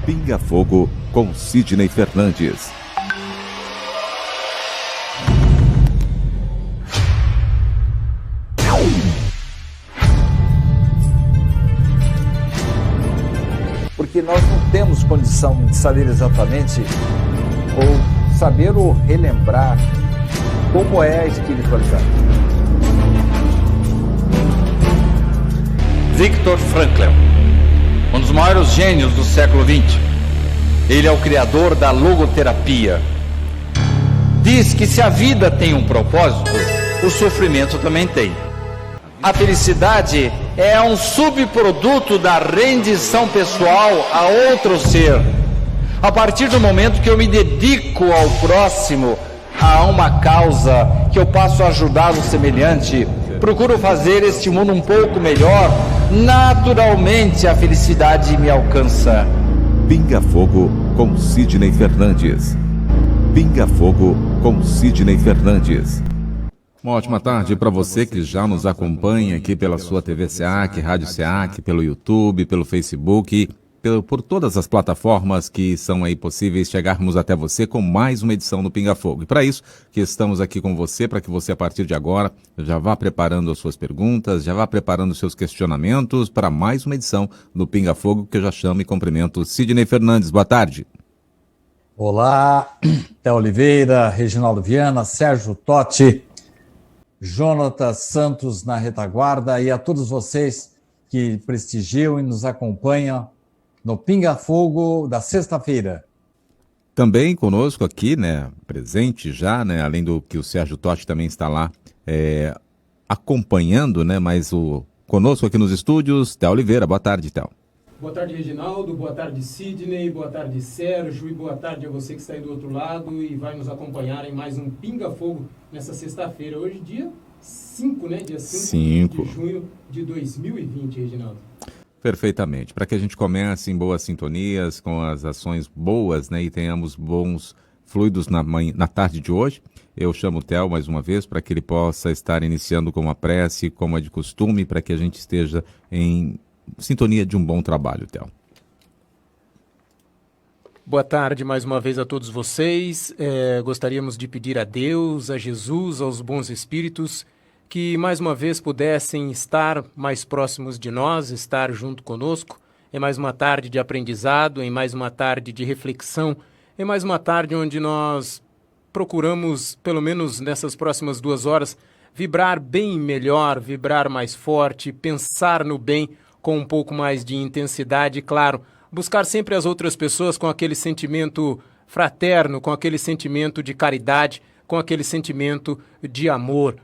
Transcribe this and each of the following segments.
Pinga Fogo com Sidney Fernandes. Porque nós não temos condição de saber exatamente ou saber ou relembrar como é a espiritualidade. Viktor Frankl, um dos maiores gênios do século XX. Ele é o criador da logoterapia. Diz que se a vida tem um propósito, o sofrimento também tem. A felicidade é um subproduto da rendição pessoal a outro ser. A partir do momento que eu me dedico ao próximo, a uma causa, que eu passo a ajudar o semelhante, procuro fazer este mundo um pouco melhor, naturalmente a felicidade me alcança. Pinga Fogo com Sidney Fernandes. Pinga Fogo com Sidney Fernandes. Uma ótima tarde para você que já nos acompanha aqui pela sua TV SEAC, Rádio SEAC, pelo YouTube, pelo Facebook, por todas as plataformas que são aí possíveis chegarmos até você com mais uma edição do Pinga Fogo. E para isso que estamos aqui com você, para que você a partir de agora já vá preparando as suas perguntas, já vá preparando os seus questionamentos para mais uma edição do Pinga Fogo, que eu já chamo e cumprimento Sidney Fernandes. Boa tarde. Olá, Théo Oliveira, Reginaldo Viana, Sérgio Totti, Jonatas Santos na retaguarda e a todos vocês que prestigiam e nos acompanham no Pinga Fogo da sexta-feira. Também conosco aqui, né, presente já, né, além do que o Sérgio Totti também está lá acompanhando, né, mas conosco aqui nos estúdios, Théo Oliveira. Boa tarde, Théo. Boa tarde, Reginaldo, boa tarde, Sidney, boa tarde, Sérgio, e boa tarde a você que está aí do outro lado e vai nos acompanhar em mais um Pinga Fogo nessa sexta-feira. Hoje, dia 5, né? Dia 5 de junho de 2020, Reginaldo. Perfeitamente. Para que a gente comece em boas sintonias, com as ações boas, né, e tenhamos bons fluidos na tarde de hoje, eu chamo o Théo mais uma vez para que ele possa estar iniciando com uma prece, como é de costume, para que a gente esteja em sintonia de um bom trabalho, Théo. Boa tarde mais uma vez a todos vocês. Gostaríamos de pedir a Deus, a Jesus, aos bons espíritos, que mais uma vez pudessem estar mais próximos de nós, estar junto conosco, em mais uma tarde de aprendizado, em mais uma tarde de reflexão, em mais uma tarde onde nós procuramos, pelo menos nessas próximas 2 horas, vibrar bem melhor, vibrar mais forte, pensar no bem, com um pouco mais de intensidade, claro, buscar sempre as outras pessoas com aquele sentimento fraterno, com aquele sentimento de caridade, com aquele sentimento de amor.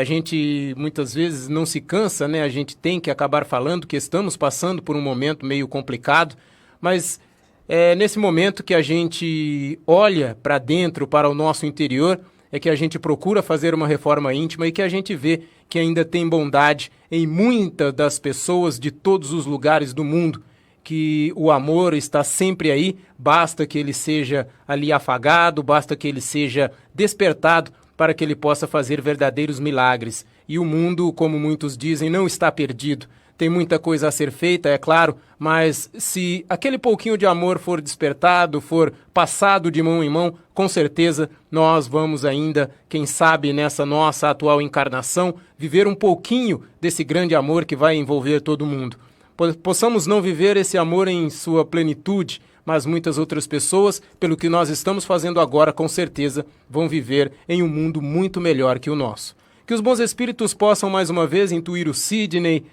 A gente muitas vezes não se cansa, né? A gente tem que acabar falando que estamos passando por um momento meio complicado, mas é nesse momento que a gente olha para dentro, para o nosso interior, é que a gente procura fazer uma reforma íntima e que a gente vê que ainda tem bondade em muitas das pessoas de todos os lugares do mundo, que o amor está sempre aí, basta que ele seja ali afagado, basta que ele seja despertado para que ele possa fazer verdadeiros milagres. E o mundo, como muitos dizem, não está perdido. Tem muita coisa a ser feita, é claro, mas se aquele pouquinho de amor for despertado, for passado de mão em mão, com certeza nós vamos ainda, quem sabe nessa nossa atual encarnação, viver um pouquinho desse grande amor que vai envolver todo mundo. Possamos não viver esse amor em sua plenitude, mas muitas outras pessoas, pelo que nós estamos fazendo agora, com certeza vão viver em um mundo muito melhor que o nosso. Que os bons espíritos possam mais uma vez intuir o Sidney,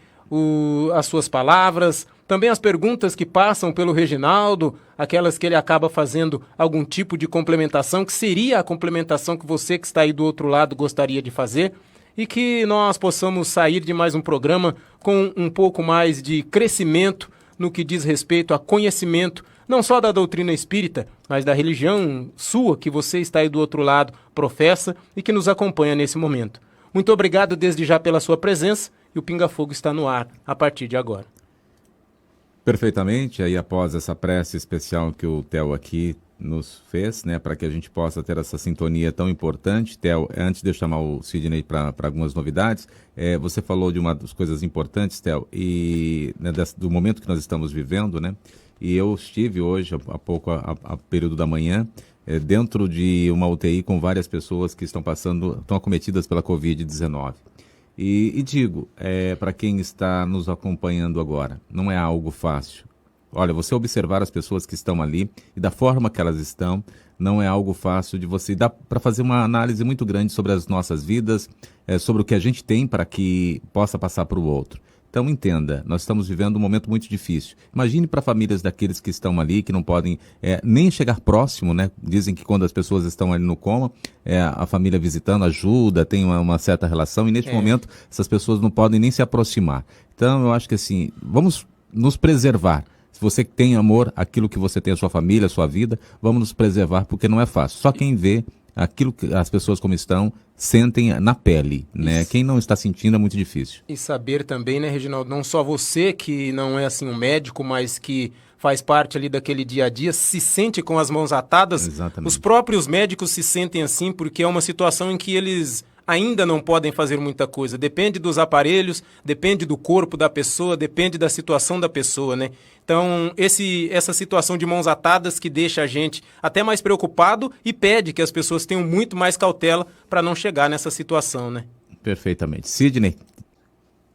as suas palavras, também as perguntas que passam pelo Reginaldo, aquelas que ele acaba fazendo algum tipo de complementação, que seria a complementação que você que está aí do outro lado gostaria de fazer, e que nós possamos sair de mais um programa com um pouco mais de crescimento no que diz respeito a conhecimento, não só da doutrina espírita, mas da religião sua, que você está aí do outro lado, professa e que nos acompanha nesse momento. Muito obrigado desde já pela sua presença e o Pinga Fogo está no ar a partir de agora. Perfeitamente, aí após essa prece especial que o Théo aqui nos fez, né, para que a gente possa ter essa sintonia tão importante. Théo, antes de eu chamar o Sidney para algumas novidades, você falou de uma das coisas importantes, Théo, e né, do momento que nós estamos vivendo, né, E eu estive hoje, há pouco, a período da manhã, dentro de uma UTI com várias pessoas que estão acometidas pela Covid-19. E digo, para quem está nos acompanhando agora, não é algo fácil. Olha, você observar as pessoas que estão ali e da forma que elas estão, não é algo fácil de você dar para fazer uma análise muito grande sobre as nossas vidas, sobre o que a gente tem para que possa passar para o outro. Então, entenda, nós estamos vivendo um momento muito difícil. Imagine para famílias daqueles que estão ali, que não podem nem chegar próximo, né? Dizem que quando as pessoas estão ali no coma, a família visitando ajuda, tem uma certa relação, e neste momento essas pessoas não podem nem se aproximar. Então, eu acho que assim, vamos nos preservar. Se você tem amor, aquilo que você tem, a sua família, a sua vida, vamos nos preservar, porque não é fácil. Só quem vê aquilo que as pessoas como estão, sentem na pele, né? Quem não está sentindo é muito difícil. E saber também, né, Reginaldo, não só você que não é assim um médico, mas que faz parte ali daquele dia a dia, se sente com as mãos atadas. Exatamente. Os próprios médicos se sentem assim porque é uma situação em que eles ainda não podem fazer muita coisa. Depende dos aparelhos, depende do corpo da pessoa, depende da situação da pessoa, né? Então, essa situação de mãos atadas que deixa a gente até mais preocupado e pede que as pessoas tenham muito mais cautela para não chegar nessa situação, né? Perfeitamente. Sidney?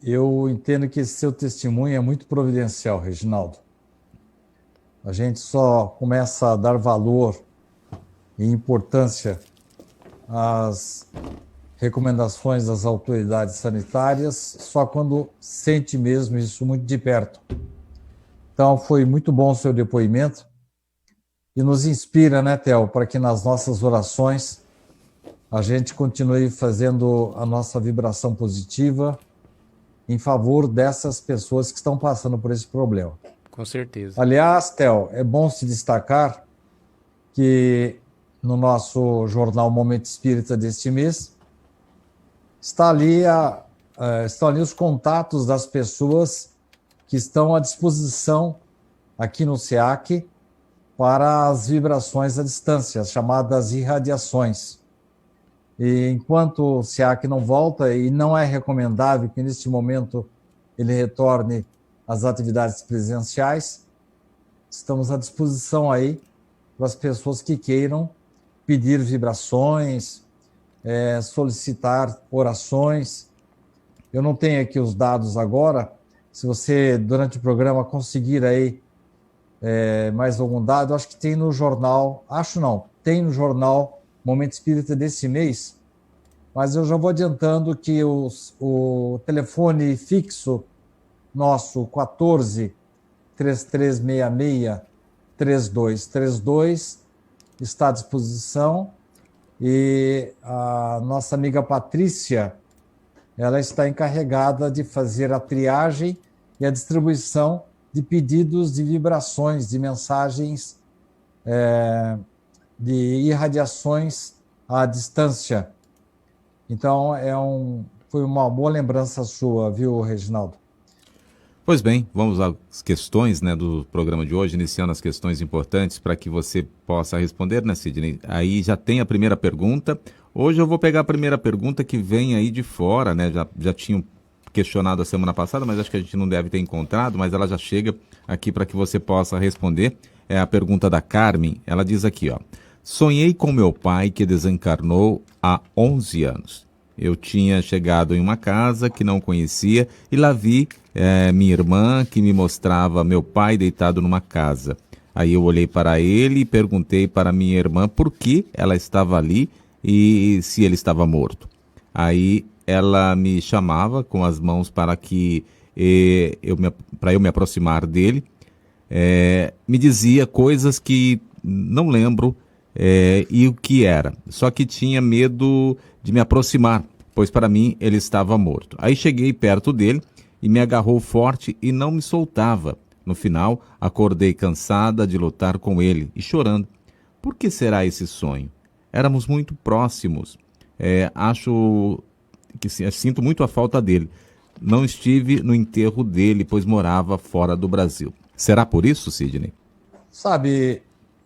Eu entendo que esse seu testemunho é muito providencial, Reginaldo. A gente só começa a dar valor e importância às recomendações das autoridades sanitárias só quando sente mesmo isso muito de perto. Então, foi muito bom o seu depoimento e nos inspira, né, Theo, para que nas nossas orações a gente continue fazendo a nossa vibração positiva em favor dessas pessoas que estão passando por esse problema. Com certeza. Aliás, Theo, é bom se destacar que no nosso jornal Momento Espírita deste mês estão ali os contatos das pessoas que estão à disposição aqui no SEAC para as vibrações à distância, as chamadas irradiações. E enquanto o SEAC não volta, e não é recomendável que neste momento ele retorne às atividades presenciais, estamos à disposição aí para as pessoas que queiram pedir vibrações, solicitar orações. Eu não tenho aqui os dados agora. Se você, durante o programa, conseguir aí mais algum dado, acho que tem no jornal, tem no jornal Momento Espírita desse mês, mas eu já vou adiantando que o telefone fixo nosso, 14-3366-3232, está à disposição, e a nossa amiga Patrícia, ela está encarregada de fazer a triagem e a distribuição de pedidos de vibrações, de mensagens de irradiações à distância. Então, foi uma boa lembrança sua, viu, Reginaldo? Pois bem, vamos às questões, né, do programa de hoje, iniciando as questões importantes para que você possa responder, né, Sidney? Aí já tem a primeira pergunta. Hoje eu vou pegar a primeira pergunta que vem aí de fora, né? Já tinham questionado a semana passada, mas acho que a gente não deve ter encontrado, mas ela já chega aqui para que você possa responder. É a pergunta da Carmen. Ela diz aqui, ó: sonhei com meu pai que desencarnou há 11 anos. Eu tinha chegado em uma casa que não conhecia e lá vi minha irmã que me mostrava meu pai deitado numa casa. Aí eu olhei para ele e perguntei para minha irmã por que ela estava ali e se ele estava morto. Aí ela me chamava com as mãos para que eu me aproximar dele. Me dizia coisas que não lembro e o que era. Só que tinha medo de me aproximar, pois para mim ele estava morto. Aí cheguei perto dele e me agarrou forte e não me soltava. No final, acordei cansada de lutar com ele e chorando. Por que será esse sonho? Éramos muito próximos. Acho que sinto muito a falta dele. Não estive no enterro dele, pois morava fora do Brasil. Será por isso, Sidney? Sabe,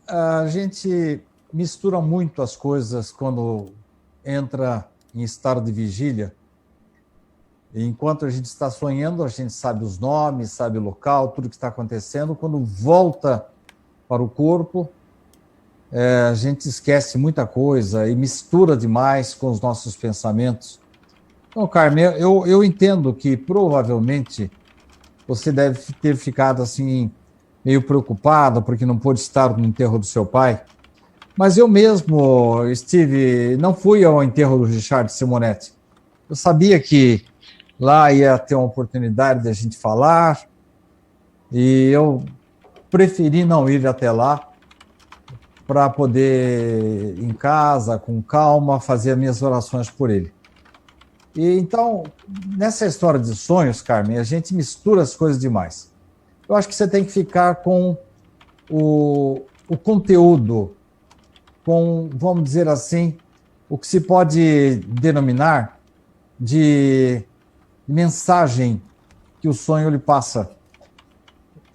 a gente mistura muito as coisas quando entra em estado de vigília. E enquanto a gente está sonhando, a gente sabe os nomes, sabe o local, tudo que está acontecendo. Quando volta para o corpo, a gente esquece muita coisa e mistura demais com os nossos pensamentos. Então, Carmen, eu entendo que provavelmente você deve ter ficado assim meio preocupado porque não pôde estar no enterro do seu pai. Mas eu mesmo não fui ao enterro do Richard Simonetti. Eu sabia que lá ia ter uma oportunidade de a gente falar e eu preferi não ir até lá para poder, em casa, com calma, fazer as minhas orações por ele. E então, nessa história de sonhos, Carmen, a gente mistura as coisas demais. Eu acho que você tem que ficar com o conteúdo, com, vamos dizer assim, o que se pode denominar de mensagem que o sonho lhe passa.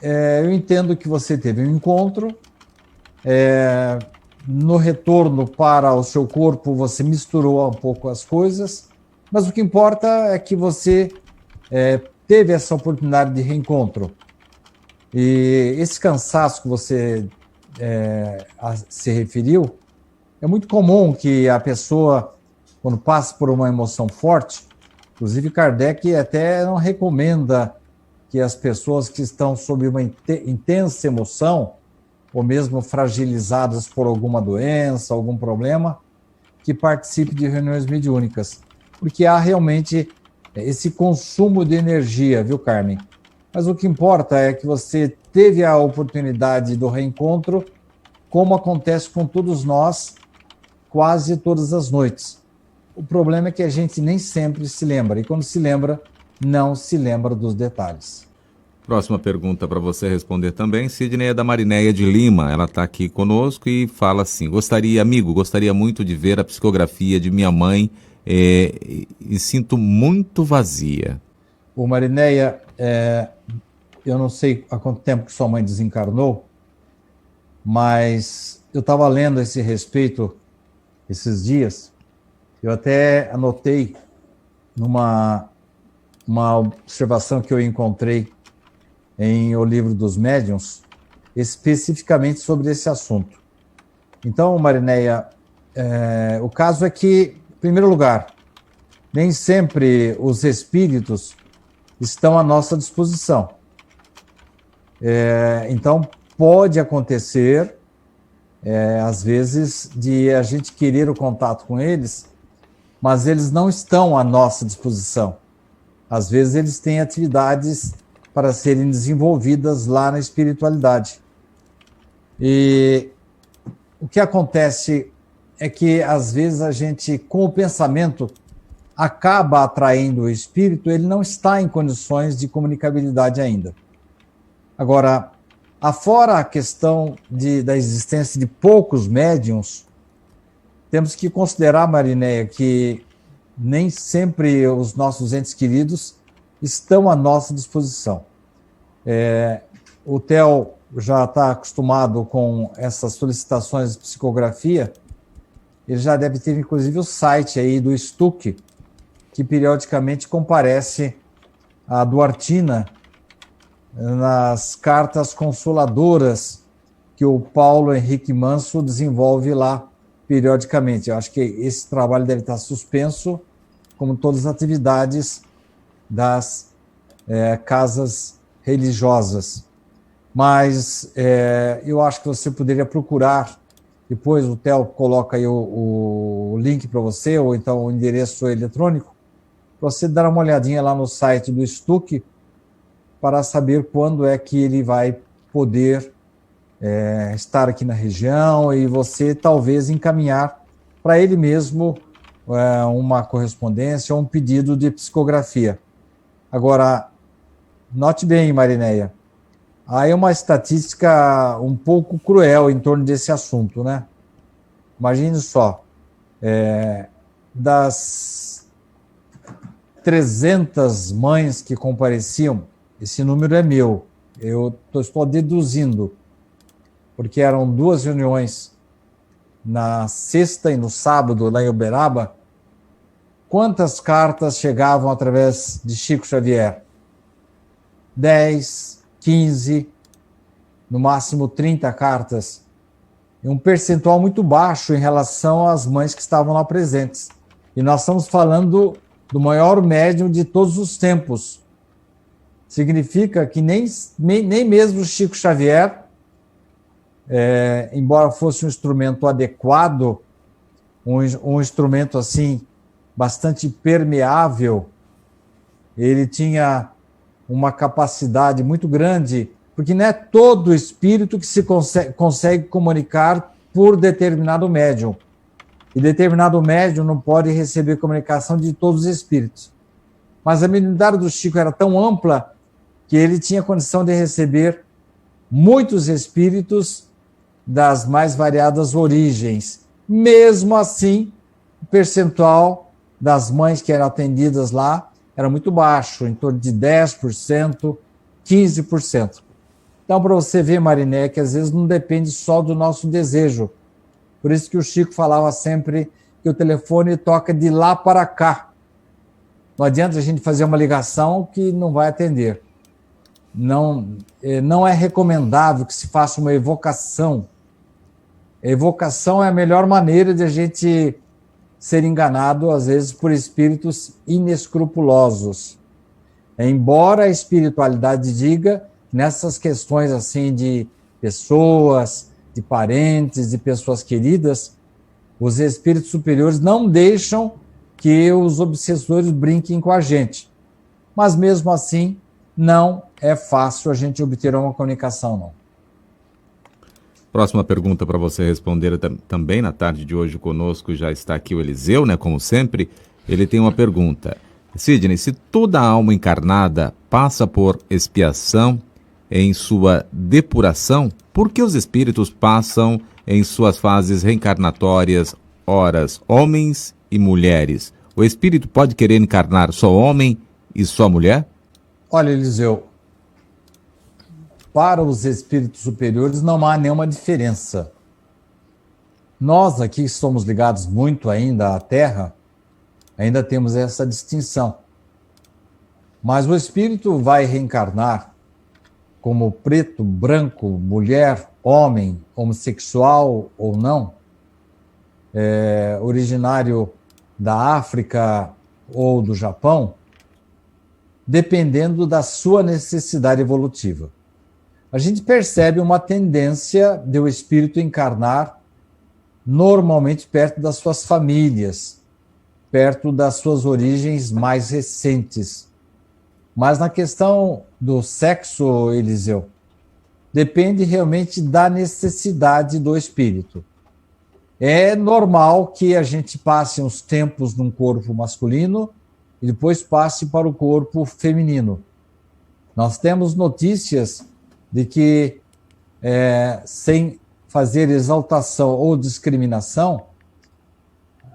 Eu entendo que você teve um encontro, no retorno para o seu corpo você misturou um pouco as coisas, mas o que importa é que você teve essa oportunidade de reencontro. E esse cansaço que você se referiu, é muito comum que a pessoa, quando passa por uma emoção forte, inclusive Kardec até não recomenda que as pessoas que estão sob uma intensa emoção, ou mesmo fragilizadas por alguma doença, algum problema, que participe de reuniões mediúnicas. Porque há realmente esse consumo de energia, viu, Carmen? Mas o que importa é que você teve a oportunidade do reencontro, como acontece com todos nós, quase todas as noites. O problema é que a gente nem sempre se lembra, e quando se lembra, não se lembra dos detalhes. Próxima pergunta para você responder também, Sidney, é da Marinéia de Lima. Ela está aqui conosco e fala assim: gostaria muito de ver a psicografia de minha mãe e sinto muito vazia. Ô Marinéia, eu não sei há quanto tempo que sua mãe desencarnou, mas eu estava lendo a esse respeito esses dias. Eu até anotei uma observação que eu encontrei em O Livro dos Médiuns, especificamente sobre esse assunto. Então, Marinéia, o caso é que, em primeiro lugar, nem sempre os espíritos estão à nossa disposição. Então, pode acontecer, às vezes, de a gente querer o contato com eles, mas eles não estão à nossa disposição. Às vezes, eles têm atividades para serem desenvolvidas lá na espiritualidade. E o que acontece é que, às vezes, a gente, com o pensamento, acaba atraindo o espírito, ele não está em condições de comunicabilidade ainda. Agora, afora a questão da existência de poucos médiuns, temos que considerar, Marinéia, que nem sempre os nossos entes queridos estão à nossa disposição. O Theo já está acostumado com essas solicitações de psicografia, ele já deve ter, inclusive, o site aí do Stuck, que periodicamente comparece a Duartina nas cartas consoladoras que o Paulo Henrique Manso desenvolve lá periodicamente. Eu acho que esse trabalho deve estar suspenso, como todas as atividades das casas religiosas. Mas eu acho que você poderia procurar, depois o Theo coloca aí o link para você, ou então o endereço eletrônico, para você dar uma olhadinha lá no site do Stuck, para saber quando é que ele vai poder estar aqui na região, e você talvez encaminhar para ele mesmo uma correspondência ou um pedido de psicografia. Agora, note bem, Marinéia, há uma estatística um pouco cruel em torno desse assunto, né? Imagine só, das 300 mães que compareciam, esse número é meu, eu estou deduzindo, porque eram 2 reuniões na sexta e no sábado lá em Uberaba, quantas cartas chegavam através de Chico Xavier? 10, 15, no máximo 30 cartas. Um percentual muito baixo em relação às mães que estavam lá presentes. E nós estamos falando do maior médium de todos os tempos. Significa que nem mesmo Chico Xavier, embora fosse um instrumento adequado, um instrumento assim bastante permeável, ele tinha uma capacidade muito grande, porque não é todo espírito que se consegue comunicar por determinado médium. E determinado médium não pode receber comunicação de todos os espíritos. Mas a mediunidade do Chico era tão ampla que ele tinha condição de receber muitos espíritos das mais variadas origens. Mesmo assim, o percentual das mães que eram atendidas lá era muito baixo, em torno de 10%, 15%. Então, para você ver, Mariné, que às vezes não depende só do nosso desejo. Por isso que o Chico falava sempre que o telefone toca de lá para cá. Não adianta a gente fazer uma ligação que não vai atender. Não é recomendável que se faça uma evocação. A evocação é a melhor maneira de a gente ser enganado, às vezes, por espíritos inescrupulosos. Embora a espiritualidade diga, nessas questões assim de pessoas, de parentes, de pessoas queridas, os espíritos superiores não deixam que os obsessores brinquem com a gente. Mas, mesmo assim, não é fácil a gente obter uma comunicação, não. Próxima pergunta para você responder também na tarde de hoje conosco, já está aqui o Eliseu, né? Como sempre, ele tem uma pergunta. Sidney, se toda alma encarnada passa por expiação em sua depuração, por que os espíritos passam em suas fases reencarnatórias, horas, homens e mulheres? O espírito pode querer encarnar só homem e só mulher? Olha, Eliseu, para os espíritos superiores não há nenhuma diferença. Nós aqui que somos ligados muito ainda à Terra, ainda temos essa distinção. Mas o espírito vai reencarnar como preto, branco, mulher, homem, homossexual ou não, originário da África ou do Japão, dependendo da sua necessidade evolutiva. A gente percebe uma tendência de o espírito encarnar normalmente perto das suas famílias, perto das suas origens mais recentes. Mas na questão do sexo, Eliseu, depende realmente da necessidade do espírito. É normal que a gente passe uns tempos num corpo masculino e depois passe para o corpo feminino. Nós temos notícias de que, sem fazer exaltação ou discriminação,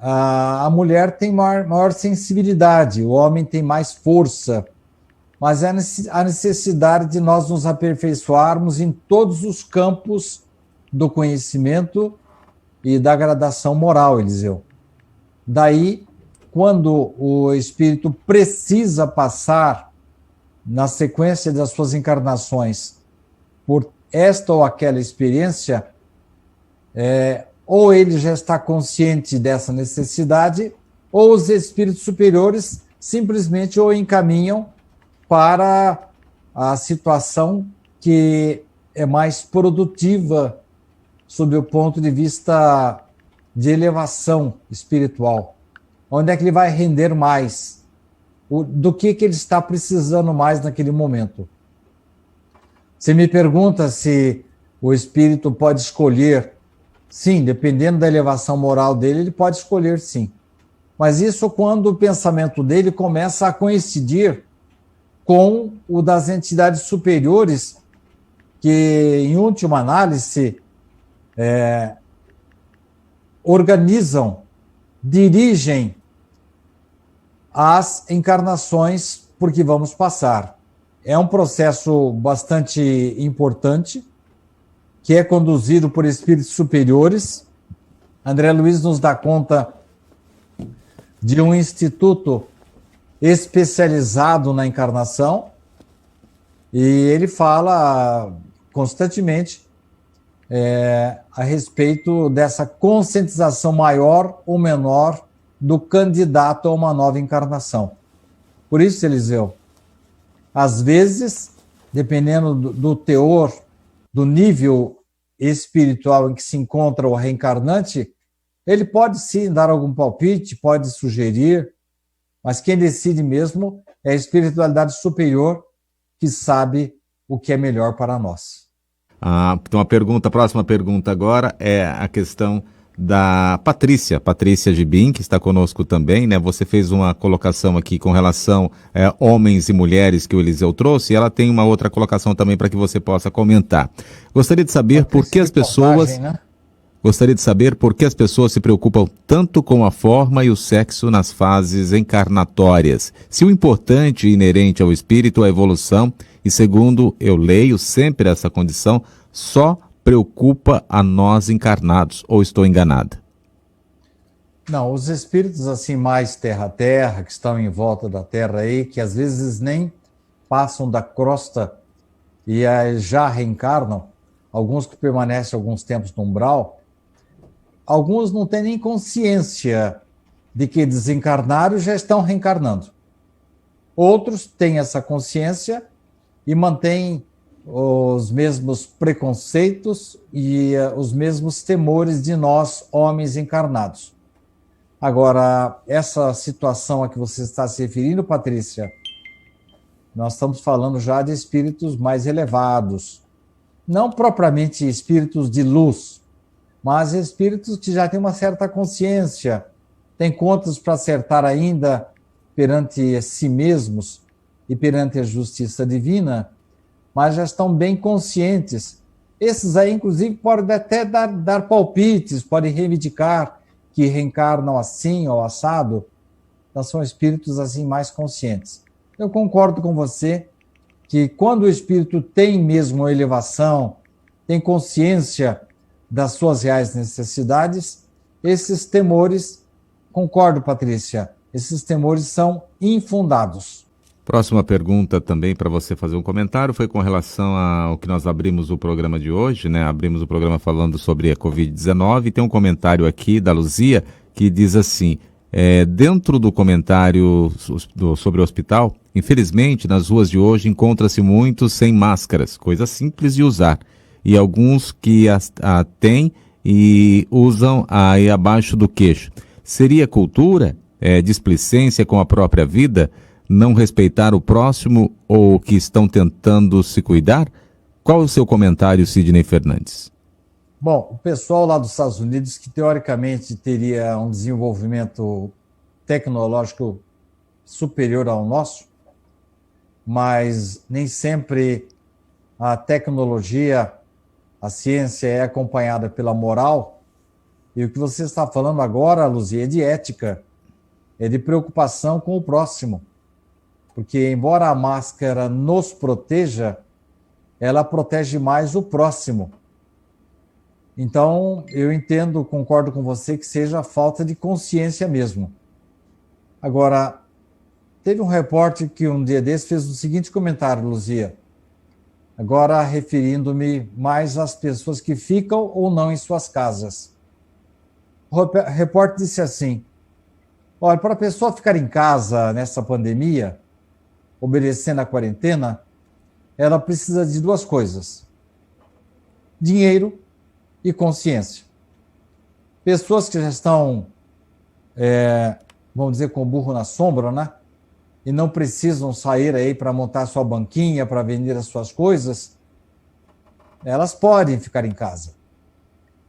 a mulher tem maior sensibilidade, o homem tem mais força, mas é a necessidade de nós nos aperfeiçoarmos em todos os campos do conhecimento e da gradação moral, Eliseu. Daí, quando o espírito precisa passar, na sequência das suas encarnações, por esta ou aquela experiência, ou ele já está consciente dessa necessidade, ou os espíritos superiores simplesmente o encaminham para a situação que é mais produtiva sob o ponto de vista de elevação espiritual. Onde é que ele vai render mais? Do que ele está precisando mais naquele momento? Você me pergunta se o espírito pode escolher. Sim, dependendo da elevação moral dele, ele pode escolher sim. Mas isso quando o pensamento dele começa a coincidir com o das entidades superiores, que, em última análise, organizam, dirigem as encarnações por que vamos passar. É um processo bastante importante, que é conduzido por espíritos superiores. André Luiz nos dá conta de um instituto especializado na encarnação, e ele fala constantemente a respeito dessa conscientização maior ou menor do candidato a uma nova encarnação. Por isso, Eliseu, às vezes, dependendo do teor, do nível espiritual em que se encontra o reencarnante, ele pode sim dar algum palpite, pode sugerir, mas quem decide mesmo é a espiritualidade superior que sabe o que é melhor para nós. Então a próxima pergunta agora é a questão da Patrícia Gibim, que está conosco também, né? Você fez uma colocação aqui com relação a homens e mulheres que o Eliseu trouxe, e ela tem uma outra colocação também para que você possa comentar. Gostaria de saber por que as pessoas... né? Gostaria de saber por que as pessoas se preocupam tanto com a forma e o sexo nas fases encarnatórias. Se o importante e inerente ao espírito é a evolução, e segundo eu leio sempre essa condição, só preocupa a nós encarnados, ou estou enganada? Não, os espíritos assim mais terra-terra, que estão em volta da Terra aí, que às vezes nem passam da crosta e já reencarnam, alguns que permanecem alguns tempos no umbral, alguns não têm nem consciência de que desencarnaram e já estão reencarnando. Outros têm essa consciência e mantêm os mesmos preconceitos e os mesmos temores de nós, homens encarnados. Agora, essa situação a que você está se referindo, Patrícia, nós estamos falando já de espíritos mais elevados, não propriamente espíritos de luz, mas espíritos que já têm uma certa consciência, têm contas para acertar ainda perante si mesmos e perante a justiça divina, mas já estão bem conscientes. Esses aí, inclusive, podem até dar palpites, podem reivindicar que reencarnam assim ou assado. Então, são espíritos assim mais conscientes. Eu concordo com você que quando o espírito tem mesmo a elevação, tem consciência das suas reais necessidades, esses temores, concordo, Patrícia, esses temores são infundados. Próxima pergunta também para você fazer um comentário foi com relação ao que nós abrimos o programa de hoje, né? Abrimos o programa falando sobre a Covid-19. Tem um comentário aqui da Luzia que diz assim, dentro do comentário sobre o hospital, infelizmente nas ruas de hoje encontra-se muitos sem máscaras, coisa simples de usar, e alguns que a têm e usam aí abaixo do queixo. Seria cultura, displicência com a própria vida, não respeitar o próximo ou que estão tentando se cuidar? Qual é o seu comentário, Sidney Fernandes? Bom, o pessoal lá dos Estados Unidos, que teoricamente teria um desenvolvimento tecnológico superior ao nosso, mas nem sempre a tecnologia, a ciência é acompanhada pela moral. E o que você está falando agora, Luzia, é de ética, é de preocupação com o próximo. Porque, embora a máscara nos proteja, ela protege mais o próximo. Então, eu entendo, concordo com você, que seja falta de consciência mesmo. Agora, teve um repórter que um dia desses fez o seguinte comentário, Luzia, agora referindo-me mais às pessoas que ficam ou não em suas casas. O repórter disse assim, olha, para a pessoa ficar em casa nessa pandemia, obedecendo à quarentena, ela precisa de duas coisas, dinheiro e consciência. Pessoas que já estão, vamos dizer, com o burro na sombra, né? E não precisam sair aí para montar sua banquinha, para vender as suas coisas, elas podem ficar em casa.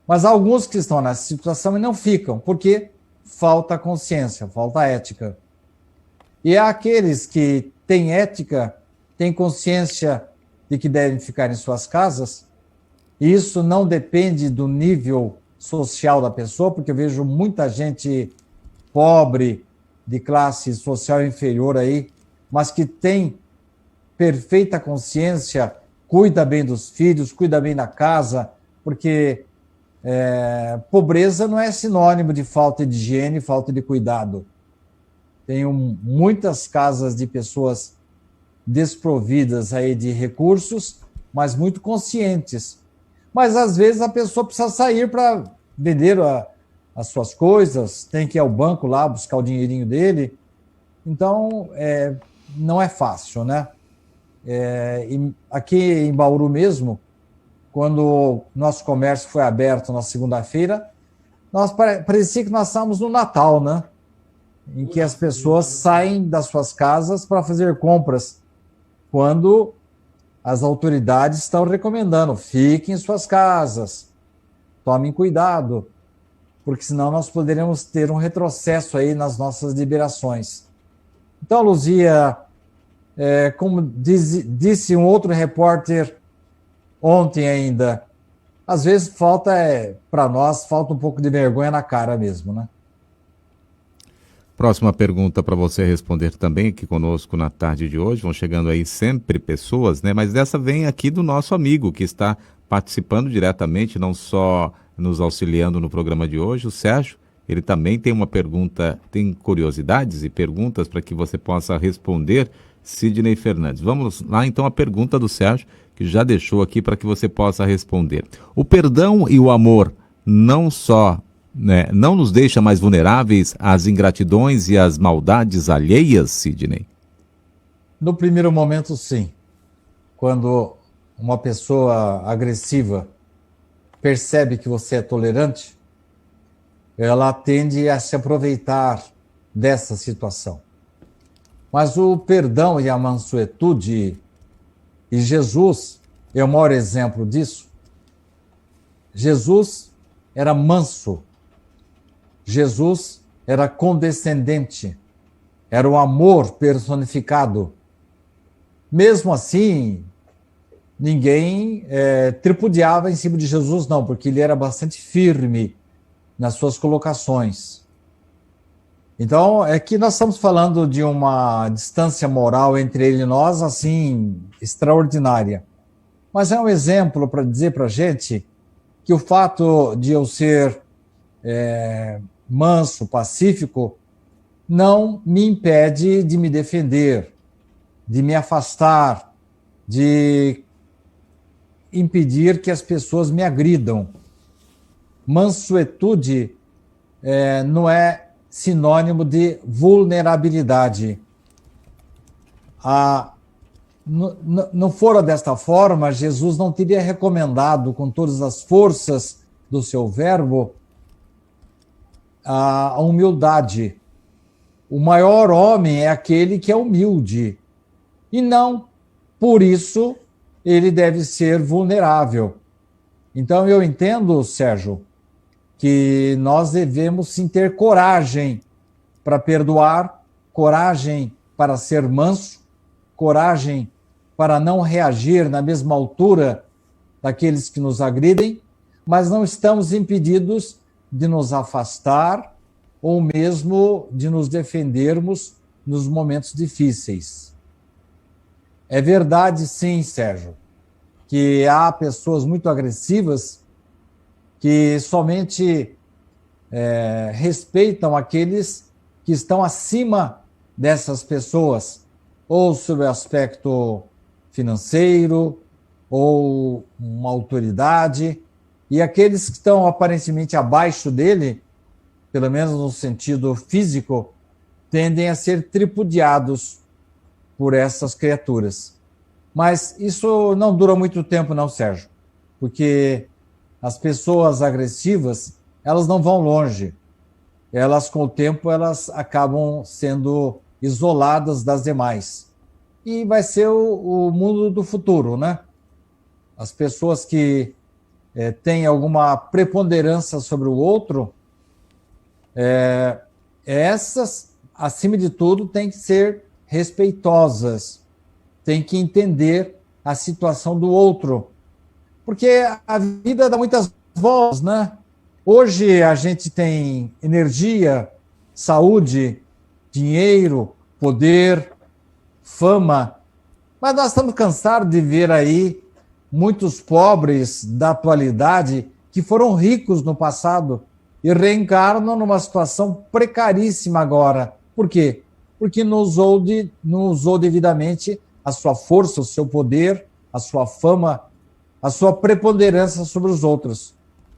Mas há alguns que estão nessa situação e não ficam, porque falta consciência, falta ética. E há aqueles que têm ética, têm consciência de que devem ficar em suas casas, e isso não depende do nível social da pessoa, porque eu vejo muita gente pobre, de classe social inferior aí, mas que tem perfeita consciência, cuida bem dos filhos, cuida bem da casa, porque pobreza não é sinônimo de falta de higiene, falta de cuidado. Tenho muitas casas de pessoas desprovidas aí de recursos, mas muito conscientes. Mas, às vezes, a pessoa precisa sair para vender as suas coisas, tem que ir ao banco lá buscar o dinheirinho dele. Então, não é fácil, né? Aqui em Bauru mesmo, quando o nosso comércio foi aberto na segunda-feira, parecia que nós estávamos no Natal, né? Em que as pessoas saem das suas casas para fazer compras, quando as autoridades estão recomendando: fiquem em suas casas, tomem cuidado, porque senão nós poderemos ter um retrocesso aí nas nossas liberações. Então, Luzia, como disse um outro repórter ontem ainda, às vezes para nós, falta um pouco de vergonha na cara mesmo, né? Próxima pergunta para você responder também aqui conosco na tarde de hoje. Vão chegando aí sempre pessoas, né? Mas dessa vem aqui do nosso amigo que está participando diretamente, não só nos auxiliando no programa de hoje, o Sérgio. Ele também tem uma pergunta, tem curiosidades e perguntas para que você possa responder, Sidney Fernandes. Vamos lá então a pergunta do Sérgio, que já deixou aqui para que você possa responder. O perdão e o amor não nos deixa mais vulneráveis às ingratidões e às maldades alheias, Sidney? No primeiro momento, sim. Quando uma pessoa agressiva percebe que você é tolerante, ela tende a se aproveitar dessa situação. Mas o perdão e a mansuetude, e Jesus é o maior exemplo disso. Jesus era manso. Jesus era condescendente, era o amor personificado. Mesmo assim, ninguém tripudiava em cima de Jesus, não, porque ele era bastante firme nas suas colocações. Então, é que nós estamos falando de uma distância moral entre ele e nós, assim, extraordinária. Mas é um exemplo para dizer para a gente que o fato de eu ser manso, pacífico, não me impede de me defender, de me afastar, de impedir que as pessoas me agridam. Mansuetude não é sinônimo de vulnerabilidade. Não fora desta forma, Jesus não teria recomendado, com todas as forças do seu verbo, a humildade. O maior homem é aquele que é humilde. E não, por isso, ele deve ser vulnerável. Então, eu entendo, Sérgio, que nós devemos sim ter coragem para perdoar, coragem para ser manso, coragem para não reagir na mesma altura daqueles que nos agridem, mas não estamos impedidos de nos afastar ou mesmo de nos defendermos nos momentos difíceis. É verdade, sim, Sérgio, que há pessoas muito agressivas que somente respeitam aqueles que estão acima dessas pessoas, ou sob o aspecto financeiro, ou uma autoridade, e aqueles que estão aparentemente abaixo dele, pelo menos no sentido físico, tendem a ser tripudiados por essas criaturas. Mas isso não dura muito tempo, não, Sérgio, porque as pessoas agressivas, elas não vão longe. Elas, com o tempo, elas acabam sendo isoladas das demais. E vai ser o mundo do futuro, né? As pessoas que têm alguma preponderância sobre o outro, essas, acima de tudo, têm que ser respeitosas, têm que entender a situação do outro. Porque a vida dá muitas voltas, né? Hoje a gente tem energia, saúde, dinheiro, poder, fama, mas nós estamos cansados de ver aí muitos pobres da atualidade que foram ricos no passado e reencarnam numa situação precaríssima agora. Por quê? porque não usou devidamente a sua força, o seu poder, a sua fama, a sua preponderância sobre os outros.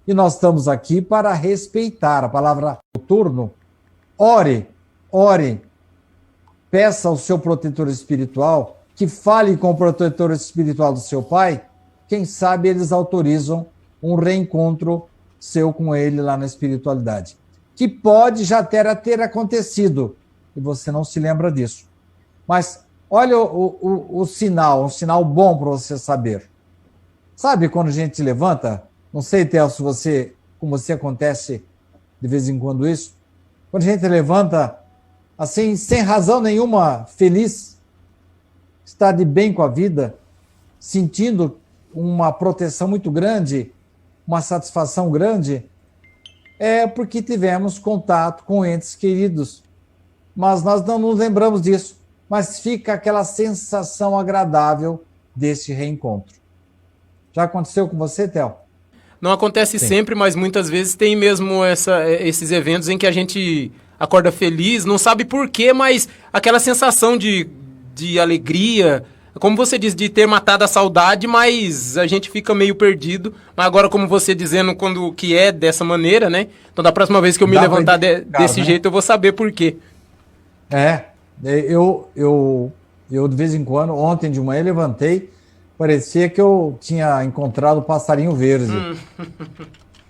E nós estamos aqui para respeitar. A palavra turno, ore, peça ao seu protetor espiritual que fale com o protetor espiritual do seu pai. Quem sabe eles autorizam um reencontro seu com ele lá na espiritualidade, que pode já ter acontecido e você não se lembra disso. Mas olha o sinal, um sinal bom para você saber. Sabe quando a gente levanta? Não sei, Theo, como você acontece de vez em quando isso. Quando a gente levanta, assim, sem razão nenhuma, feliz, está de bem com a vida, sentindo uma proteção muito grande, uma satisfação grande, é porque tivemos contato com entes queridos. Mas nós não nos lembramos disso. Mas fica aquela sensação agradável desse reencontro. Já aconteceu com você, Theo? Não acontece Sim. sempre, mas muitas vezes tem mesmo esses eventos em que a gente acorda feliz, não sabe por quê, mas aquela sensação de alegria, como você diz, de ter matado a saudade, mas a gente fica meio perdido. Mas agora, como você dizendo que é dessa maneira, né? Então, da próxima vez que eu me levantar desse jeito, eu vou saber por quê. Eu de vez em quando, ontem de manhã, levantei, parecia que eu tinha encontrado o passarinho verde.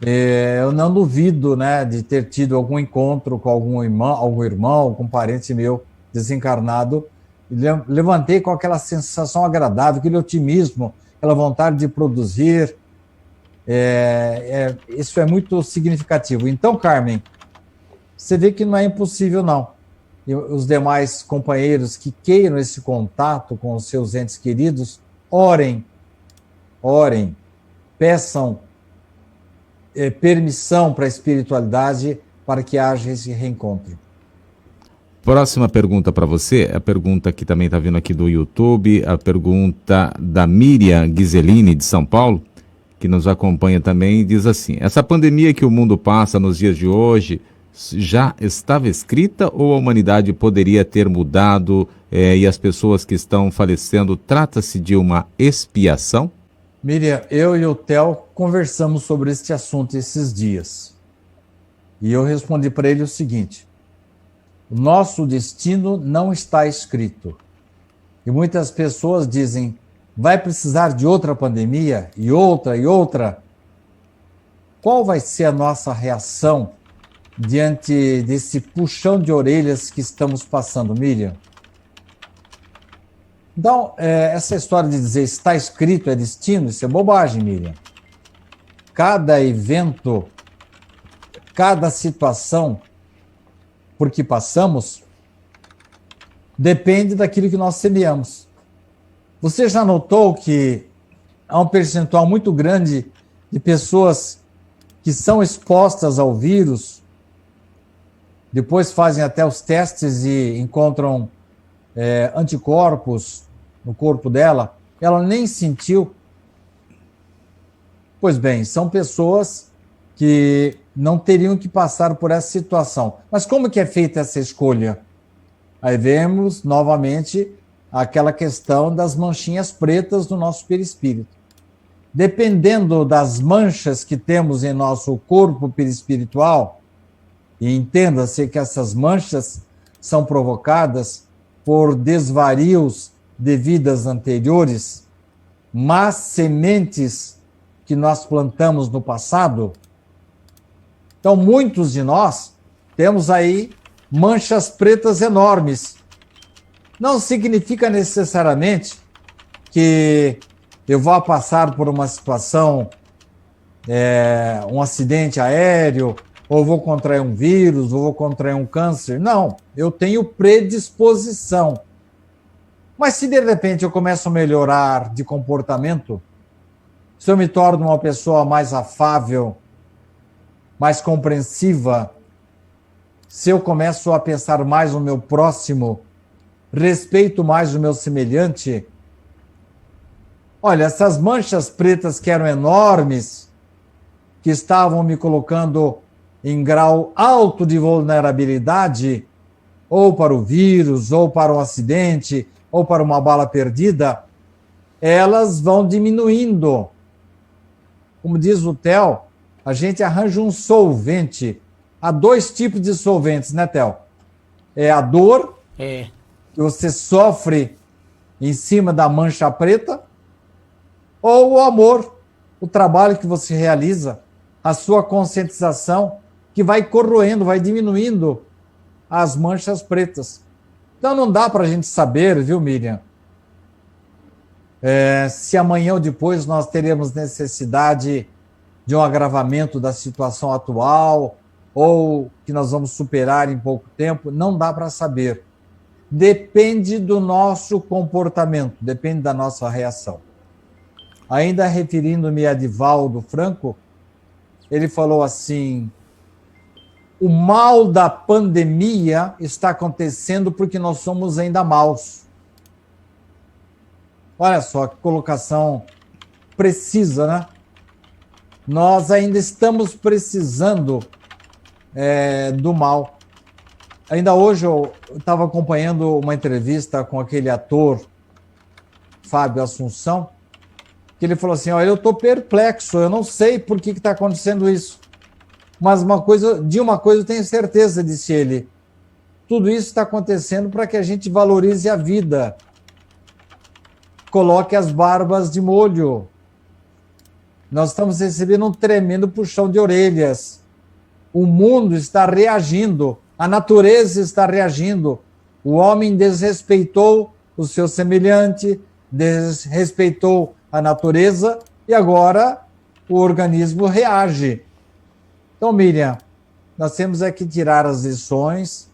Eu não duvido, né, de ter tido algum encontro com algum irmão, com um parente meu desencarnado. Levantei com aquela sensação agradável, aquele otimismo, aquela vontade de produzir. Isso é muito significativo. Então, Carmen, você vê que não é impossível, não. E os demais companheiros que queiram esse contato com os seus entes queridos, orem, peçam permissão para a espiritualidade para que haja esse reencontro. Próxima pergunta para você, a pergunta que também está vindo aqui do YouTube, a pergunta da Miriam Ghiseline, de São Paulo, que nos acompanha também, diz assim: essa pandemia que o mundo passa nos dias de hoje já estava escrita ou a humanidade poderia ter mudado e as pessoas que estão falecendo, trata-se de uma expiação? Miriam, eu e o Theo conversamos sobre este assunto esses dias. E eu respondi para ele o seguinte: o nosso destino não está escrito. E muitas pessoas dizem, vai precisar de outra pandemia, e outra. Qual vai ser a nossa reação diante desse puxão de orelhas que estamos passando, Miriam? Então, essa história de dizer está escrito, é destino, isso é bobagem, Miriam. Cada evento, cada situação por que passamos, depende daquilo que nós semeamos. Você já notou que há um percentual muito grande de pessoas que são expostas ao vírus, depois fazem até os testes e encontram anticorpos no corpo dela, ela nem sentiu. Pois bem, são pessoas que não teriam que passar por essa situação. Mas como que é feita essa escolha? Aí vemos novamente aquela questão das manchinhas pretas do nosso perispírito. Dependendo das manchas que temos em nosso corpo perispiritual, e entenda-se que essas manchas são provocadas por desvarios de vidas anteriores, más sementes que nós plantamos no passado. Então, muitos de nós temos aí manchas pretas enormes. Não significa necessariamente que eu vá passar por uma situação, um acidente aéreo, ou vou contrair um vírus, ou vou contrair um câncer. Não, eu tenho predisposição. Mas se de repente eu começo a melhorar de comportamento, se eu me torno uma pessoa mais afável, mais compreensiva, se eu começo a pensar mais no meu próximo, respeito mais o meu semelhante, olha, essas manchas pretas que eram enormes, que estavam me colocando em grau alto de vulnerabilidade, ou para o vírus, ou para um acidente, ou para uma bala perdida, elas vão diminuindo. Como diz o Theo, a gente arranja um solvente. Há 2 tipos de solventes, né, Theo? É a dor, que você sofre em cima da mancha preta, ou o amor, o trabalho que você realiza, a sua conscientização, que vai corroendo, vai diminuindo as manchas pretas. Então não dá para a gente saber, viu, Miriam, se amanhã ou depois nós teremos necessidade de um agravamento da situação atual, ou que nós vamos superar em pouco tempo, não dá para saber. Depende do nosso comportamento, depende da nossa reação. Ainda referindo-me a Divaldo Franco, ele falou assim: o mal da pandemia está acontecendo porque nós somos ainda maus. Olha só que colocação precisa, né? Nós ainda estamos precisando do mal. Ainda hoje eu estava acompanhando uma entrevista com aquele ator, Fábio Assunção, que ele falou assim: olha, eu estou perplexo, eu não sei por que está acontecendo isso. Mas uma coisa eu tenho certeza, disse ele. Tudo isso está acontecendo para que a gente valorize a vida. Coloque as barbas de molho. Nós estamos recebendo um tremendo puxão de orelhas. O mundo está reagindo, a natureza está reagindo. O homem desrespeitou o seu semelhante, desrespeitou a natureza e agora o organismo reage. Então, Miriam, nós temos que tirar as lições,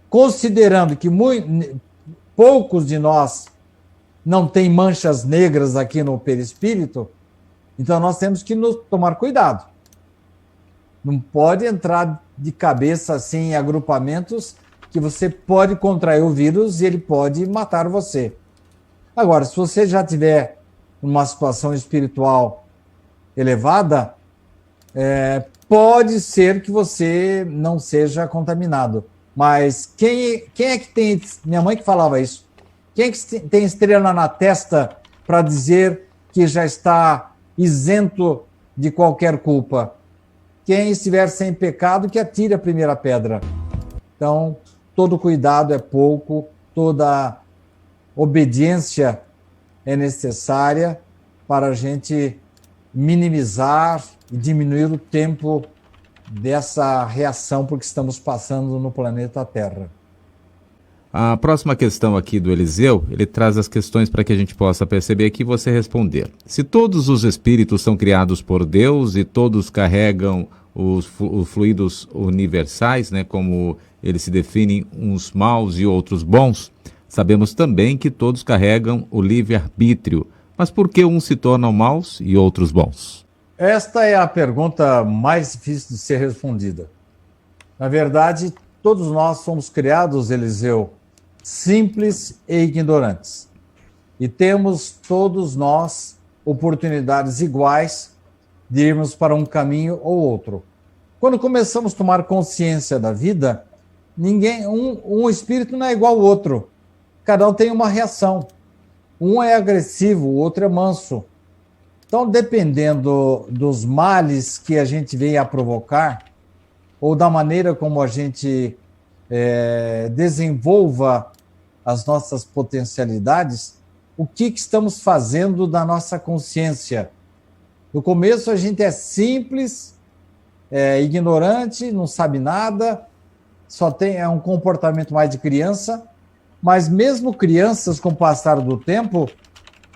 considerando que poucos de nós não têm manchas negras aqui no perispírito, então nós temos que nos tomar cuidado. Não pode entrar de cabeça assim em agrupamentos que você pode contrair o vírus e ele pode matar você. Agora, se você já tiver uma situação espiritual elevada, pode ser que você não seja contaminado. Mas quem é que tem... Minha mãe que falava isso. Quem é que tem estrela na testa para dizer que já está isento de qualquer culpa? Quem estiver sem pecado, que atire a primeira pedra. Então, todo cuidado é pouco, toda obediência é necessária para a gente minimizar e diminuir o tempo dessa reação porque estamos passando no planeta Terra. A próxima questão aqui do Eliseu, ele traz as questões para que a gente possa perceber aqui e você responder. Se todos os espíritos são criados por Deus e todos carregam os fluidos universais, né, como eles se definem, uns maus e outros bons, sabemos também que todos carregam o livre-arbítrio. Mas por que uns se tornam maus e outros bons? Esta é a pergunta mais difícil de ser respondida. Na verdade, todos nós somos criados, Eliseu, simples e ignorantes. E temos todos nós oportunidades iguais de irmos para um caminho ou outro. Quando começamos a tomar consciência da vida, um espírito não é igual ao outro. Cada um tem uma reação. Um é agressivo, o outro é manso. Então, dependendo dos males que a gente vem a provocar, ou da maneira como a gente desenvolva as nossas potencialidades, o que estamos fazendo da nossa consciência? No começo a gente é simples, ignorante, não sabe nada, é um comportamento mais de criança, mas mesmo crianças, com o passar do tempo,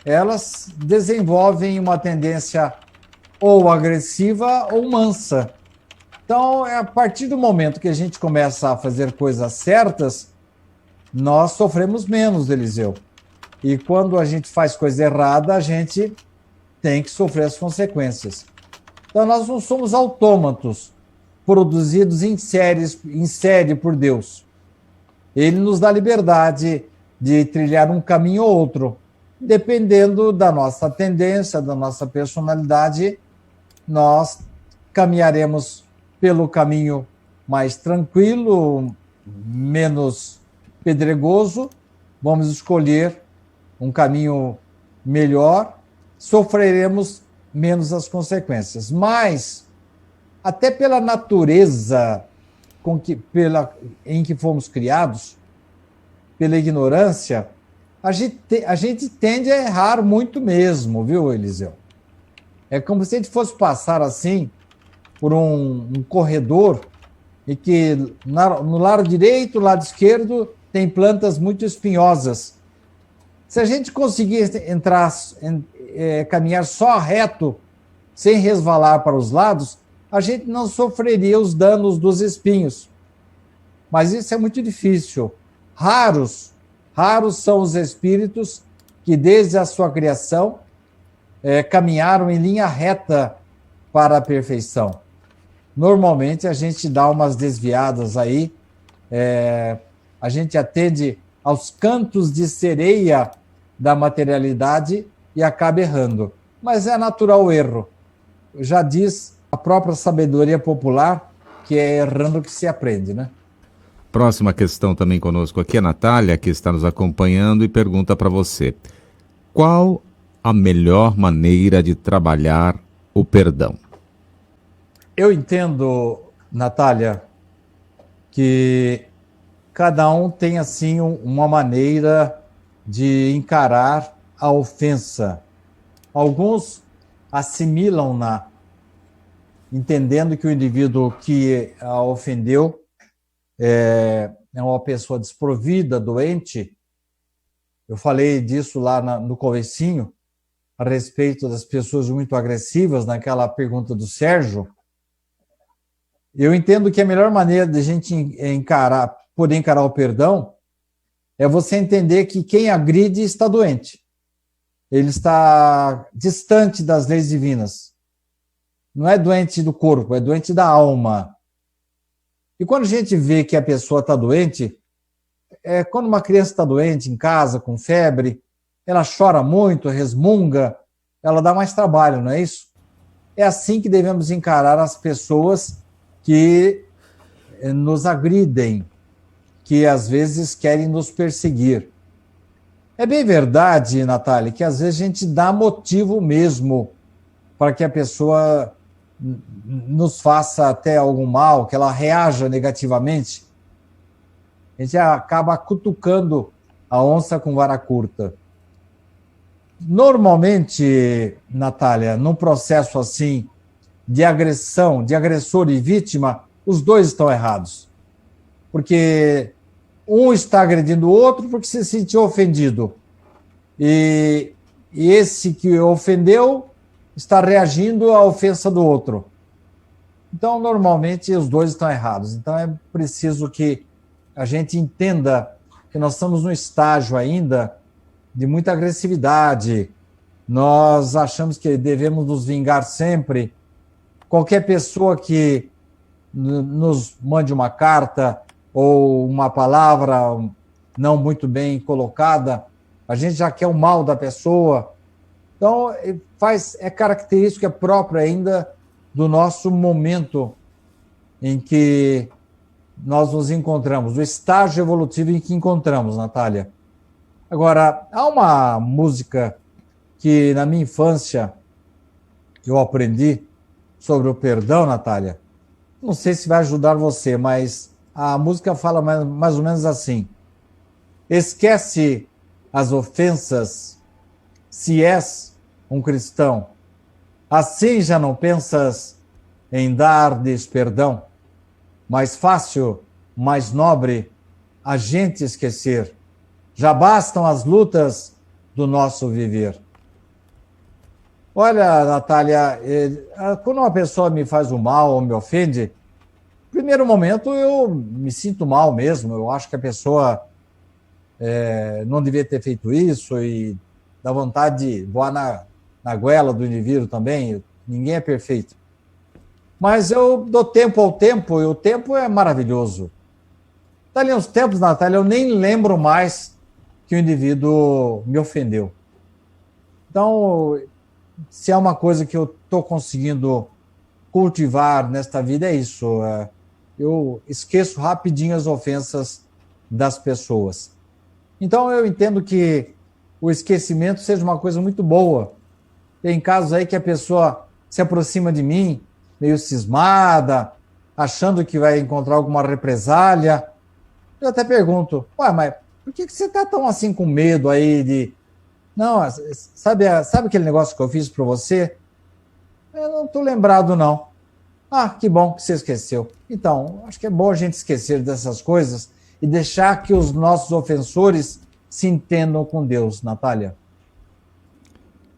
elas desenvolvem uma tendência ou agressiva ou mansa. Então, a partir do momento que a gente começa a fazer coisas certas, nós sofremos menos, Eliseu. E quando a gente faz coisa errada, a gente tem que sofrer as consequências. Então, nós não somos autômatos produzidos em série por Deus. Ele nos dá liberdade de trilhar um caminho ou outro. Dependendo da nossa tendência, da nossa personalidade, nós caminharemos pelo caminho mais tranquilo, menos pedregoso, vamos escolher um caminho melhor, sofreremos menos as consequências. Mas, até pela natureza em que fomos criados, pela ignorância, a gente tende a errar muito mesmo, viu, Eliseu? É como se a gente fosse passar assim por um corredor e que no lado direito, lado esquerdo, tem plantas muito espinhosas. Se a gente conseguir caminhar só reto, sem resvalar para os lados, a gente não sofreria os danos dos espinhos. Mas isso é muito difícil. Raros são os espíritos que, desde a sua criação, caminharam em linha reta para a perfeição. Normalmente, a gente dá umas desviadas aí, a gente atende aos cantos de sereia da materialidade e acaba errando. Mas é natural o erro. Já diz a própria sabedoria popular que é errando que se aprende, né? Próxima questão também conosco aqui, a Natália, que está nos acompanhando e pergunta para você: qual a melhor maneira de trabalhar o perdão? Eu entendo, Natália, que cada um tem assim uma maneira de encarar a ofensa. Alguns assimilam-na, entendendo que o indivíduo que a ofendeu é uma pessoa desprovida, doente. Eu falei disso lá no comecinho, a respeito das pessoas muito agressivas, naquela pergunta do Sérgio. Eu entendo que a melhor maneira de a gente poder encarar o perdão é você entender que quem agride está doente. Ele está distante das leis divinas. Não é doente do corpo, é doente da alma. E quando a gente vê que a pessoa está doente, quando uma criança está doente em casa, com febre, ela chora muito, resmunga, ela dá mais trabalho, não é isso? É assim que devemos encarar as pessoas que nos agridem, que às vezes querem nos perseguir. É bem verdade, Natália, que às vezes a gente dá motivo mesmo para que a pessoa nos faça até algum mal, que ela reaja negativamente. A gente acaba cutucando a onça com vara curta. Normalmente, Natália, num processo assim de agressão, de agressor e vítima, os dois estão errados. Porque um está agredindo o outro porque se sentiu ofendido. E esse que ofendeu está reagindo à ofensa do outro. Então, normalmente, os dois estão errados. Então, é preciso que a gente entenda que nós estamos num estágio ainda de muita agressividade. Nós achamos que devemos nos vingar sempre. Qualquer pessoa que nos mande uma carta ou uma palavra não muito bem colocada, a gente já quer o mal da pessoa. Então, é característica própria ainda do nosso momento em que nós nos encontramos, do estágio evolutivo em que encontramos, Natália. Agora, há uma música que na minha infância eu aprendi sobre o perdão, Natália. Não sei se vai ajudar você, mas a música fala mais ou menos assim: esquece as ofensas se és um cristão. Assim já não pensas em dar-lhes perdão. Mais fácil, mais nobre, a gente esquecer. Já bastam as lutas do nosso viver. Olha, Natália, quando uma pessoa me faz o mal ou me ofende, no primeiro momento eu me sinto mal mesmo. Eu acho que a pessoa não devia ter feito isso e dá vontade de voar na goela do indivíduo também. Ninguém é perfeito. Mas eu dou tempo ao tempo e o tempo é maravilhoso. Dali uns tempos, Natália, eu nem lembro mais que o indivíduo me ofendeu. Então, se é uma coisa que eu estou conseguindo cultivar nesta vida, é isso. eu esqueço rapidinho as ofensas das pessoas. Então eu entendo que o esquecimento seja uma coisa muito boa. Tem casos aí que a pessoa se aproxima de mim, meio cismada, achando que vai encontrar alguma represália. Eu até pergunto, mas por que você está tão assim com medo aí de... Não, sabe aquele negócio que eu fiz para você? Eu não estou lembrado, não. Ah, que bom que você esqueceu. Então, acho que é bom a gente esquecer dessas coisas e deixar que os nossos ofensores se entendam com Deus, Natália.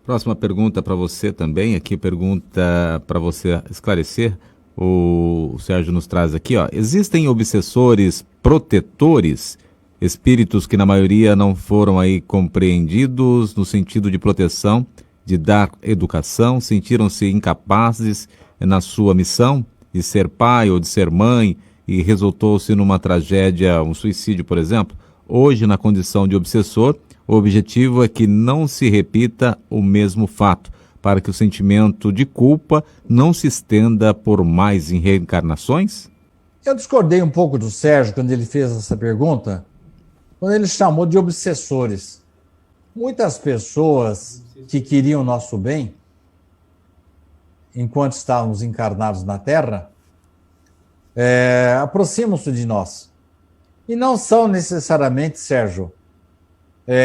Próxima pergunta para você também, aqui pergunta para você esclarecer, o Sérgio nos traz aqui, ó, existem obsessores protetores, espíritos que na maioria não foram aí compreendidos no sentido de proteção, de dar educação, sentiram-se incapazes na sua missão de ser pai ou de ser mãe e resultou-se numa tragédia, um suicídio, por exemplo? Hoje, na condição de obsessor, o objetivo é que não se repita o mesmo fato, para que o sentimento de culpa não se estenda por mais reencarnações? Eu discordei um pouco do Sérgio quando ele fez essa pergunta, quando ele chamou de obsessores. Muitas pessoas que queriam o nosso bem, enquanto estávamos encarnados na Terra, aproximam-se de nós. E não são necessariamente, Sérgio,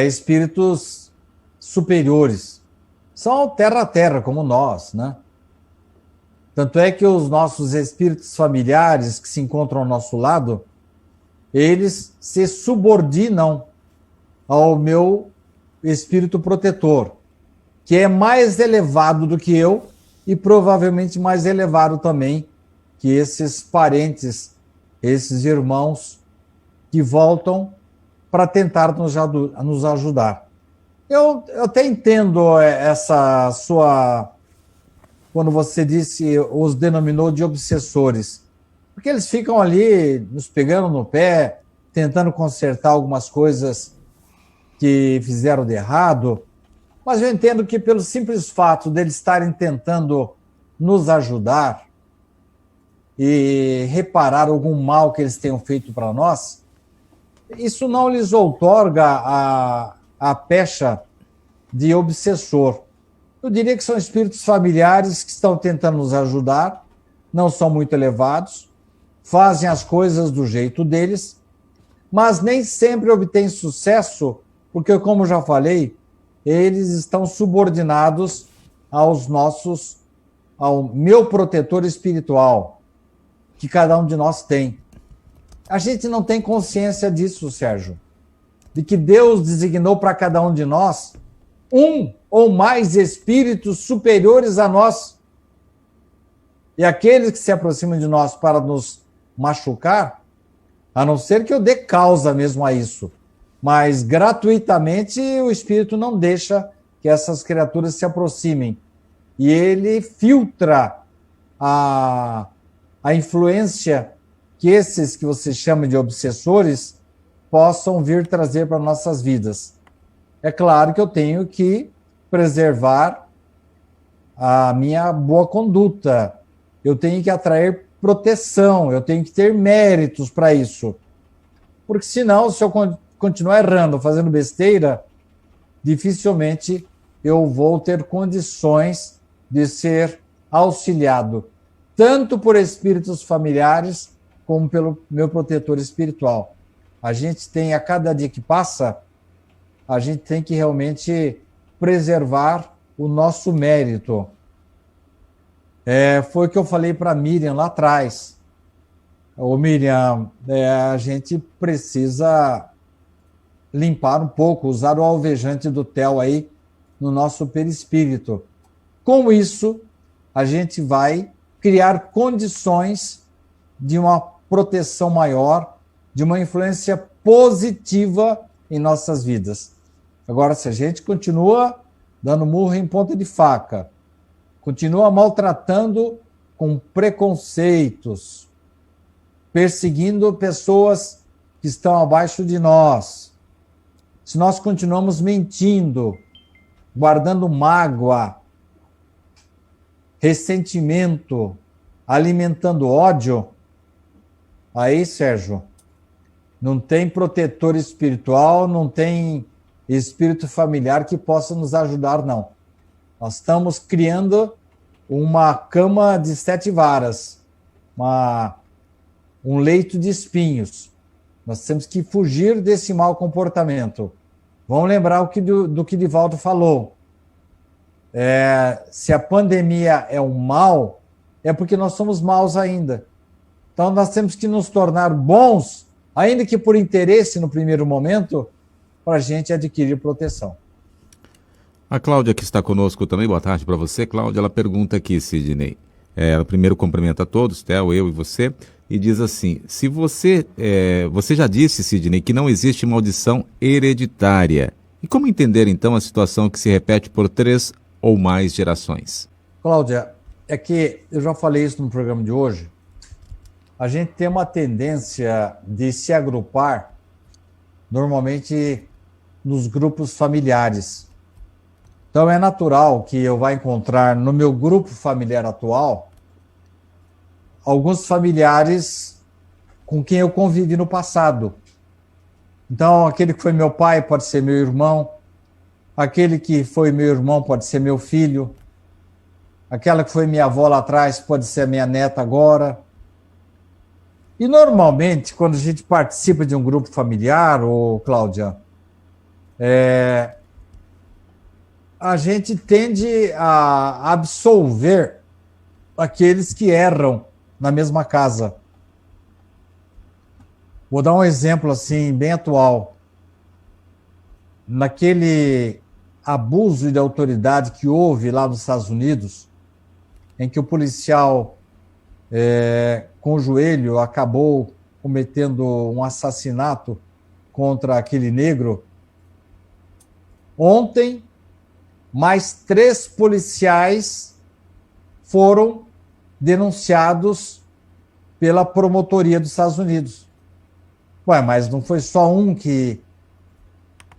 espíritos superiores. São terra a terra, como nós, né? Tanto é que os nossos espíritos familiares que se encontram ao nosso lado, eles se subordinam ao meu espírito protetor, que é mais elevado do que eu e provavelmente mais elevado também que esses parentes, esses irmãos que voltam para tentar nos ajudar. Eu até entendo essa sua... Quando você os denominou de obsessores, porque eles ficam ali nos pegando no pé, tentando consertar algumas coisas que fizeram de errado, mas eu entendo que pelo simples fato deles estarem tentando nos ajudar e reparar algum mal que eles tenham feito para nós, isso não lhes outorga a pecha de obsessor. Eu diria que são espíritos familiares que estão tentando nos ajudar, não são muito elevados, fazem as coisas do jeito deles, mas nem sempre obtêm sucesso, porque, como já falei, eles estão subordinados ao meu protetor espiritual, que cada um de nós tem. A gente não tem consciência disso, Sérgio, de que Deus designou para cada um de nós um ou mais espíritos superiores a nós. E aqueles que se aproximam de nós para nos machucar, a não ser que eu dê causa mesmo a isso, mas gratuitamente o espírito não deixa que essas criaturas se aproximem. E ele filtra a influência que esses que você chama de obsessores possam vir trazer para nossas vidas. É claro que eu tenho que preservar a minha boa conduta, eu tenho que atrair proteção, eu tenho que ter méritos para isso. Porque senão, se eu continuar errando, fazendo besteira, dificilmente eu vou ter condições de ser auxiliado, tanto por espíritos familiares, como pelo meu protetor espiritual. A gente tem, a cada dia que passa, a gente tem que realmente preservar o nosso mérito. Foi o que eu falei para a Miriam lá atrás. Ô Miriam, a gente precisa limpar um pouco, usar o alvejante do Theo aí no nosso perispírito. Com isso, a gente vai criar condições de uma proteção maior, de uma influência positiva em nossas vidas. Agora, se a gente continua dando murro em ponta de faca, continua maltratando com preconceitos, perseguindo pessoas que estão abaixo de nós, se nós continuamos mentindo, guardando mágoa, ressentimento, alimentando ódio, Aí, Sérgio, não tem protetor espiritual, não tem espírito familiar que possa nos ajudar, não. Nós estamos criando uma cama de 7 varas, um leito de espinhos. Nós temos que fugir desse mau comportamento. Vamos lembrar do que Divaldo falou. Se a pandemia é um mal, é porque nós somos maus ainda. Então nós temos que nos tornar bons, ainda que por interesse no primeiro momento, para a gente adquirir proteção. A Cláudia, que está conosco também, boa tarde para você. Cláudia, ela pergunta aqui, Sidney. Ela primeiro cumprimenta a todos, Theo, eu e você, e diz assim: se você já disse, Sidney, que não existe maldição hereditária. E como entender, então, a situação que se repete por 3 ou mais gerações? Cláudia, é que eu já falei isso no programa de hoje. A gente tem uma tendência de se agrupar, normalmente, nos grupos familiares. Então, é natural que eu vá encontrar no meu grupo familiar atual alguns familiares com quem eu convivi no passado. Então, aquele que foi meu pai pode ser meu irmão, aquele que foi meu irmão pode ser meu filho, aquela que foi minha avó lá atrás pode ser a minha neta agora. E, normalmente, quando a gente participa de um grupo familiar, Cláudia, a gente tende a absolver aqueles que erram na mesma casa. Vou dar um exemplo assim, bem atual. Naquele abuso de autoridade que houve lá nos Estados Unidos, em que o policial com o joelho acabou cometendo um assassinato contra aquele negro, ontem mais 3 policiais foram denunciados pela promotoria dos Estados Unidos. Mas não foi só um que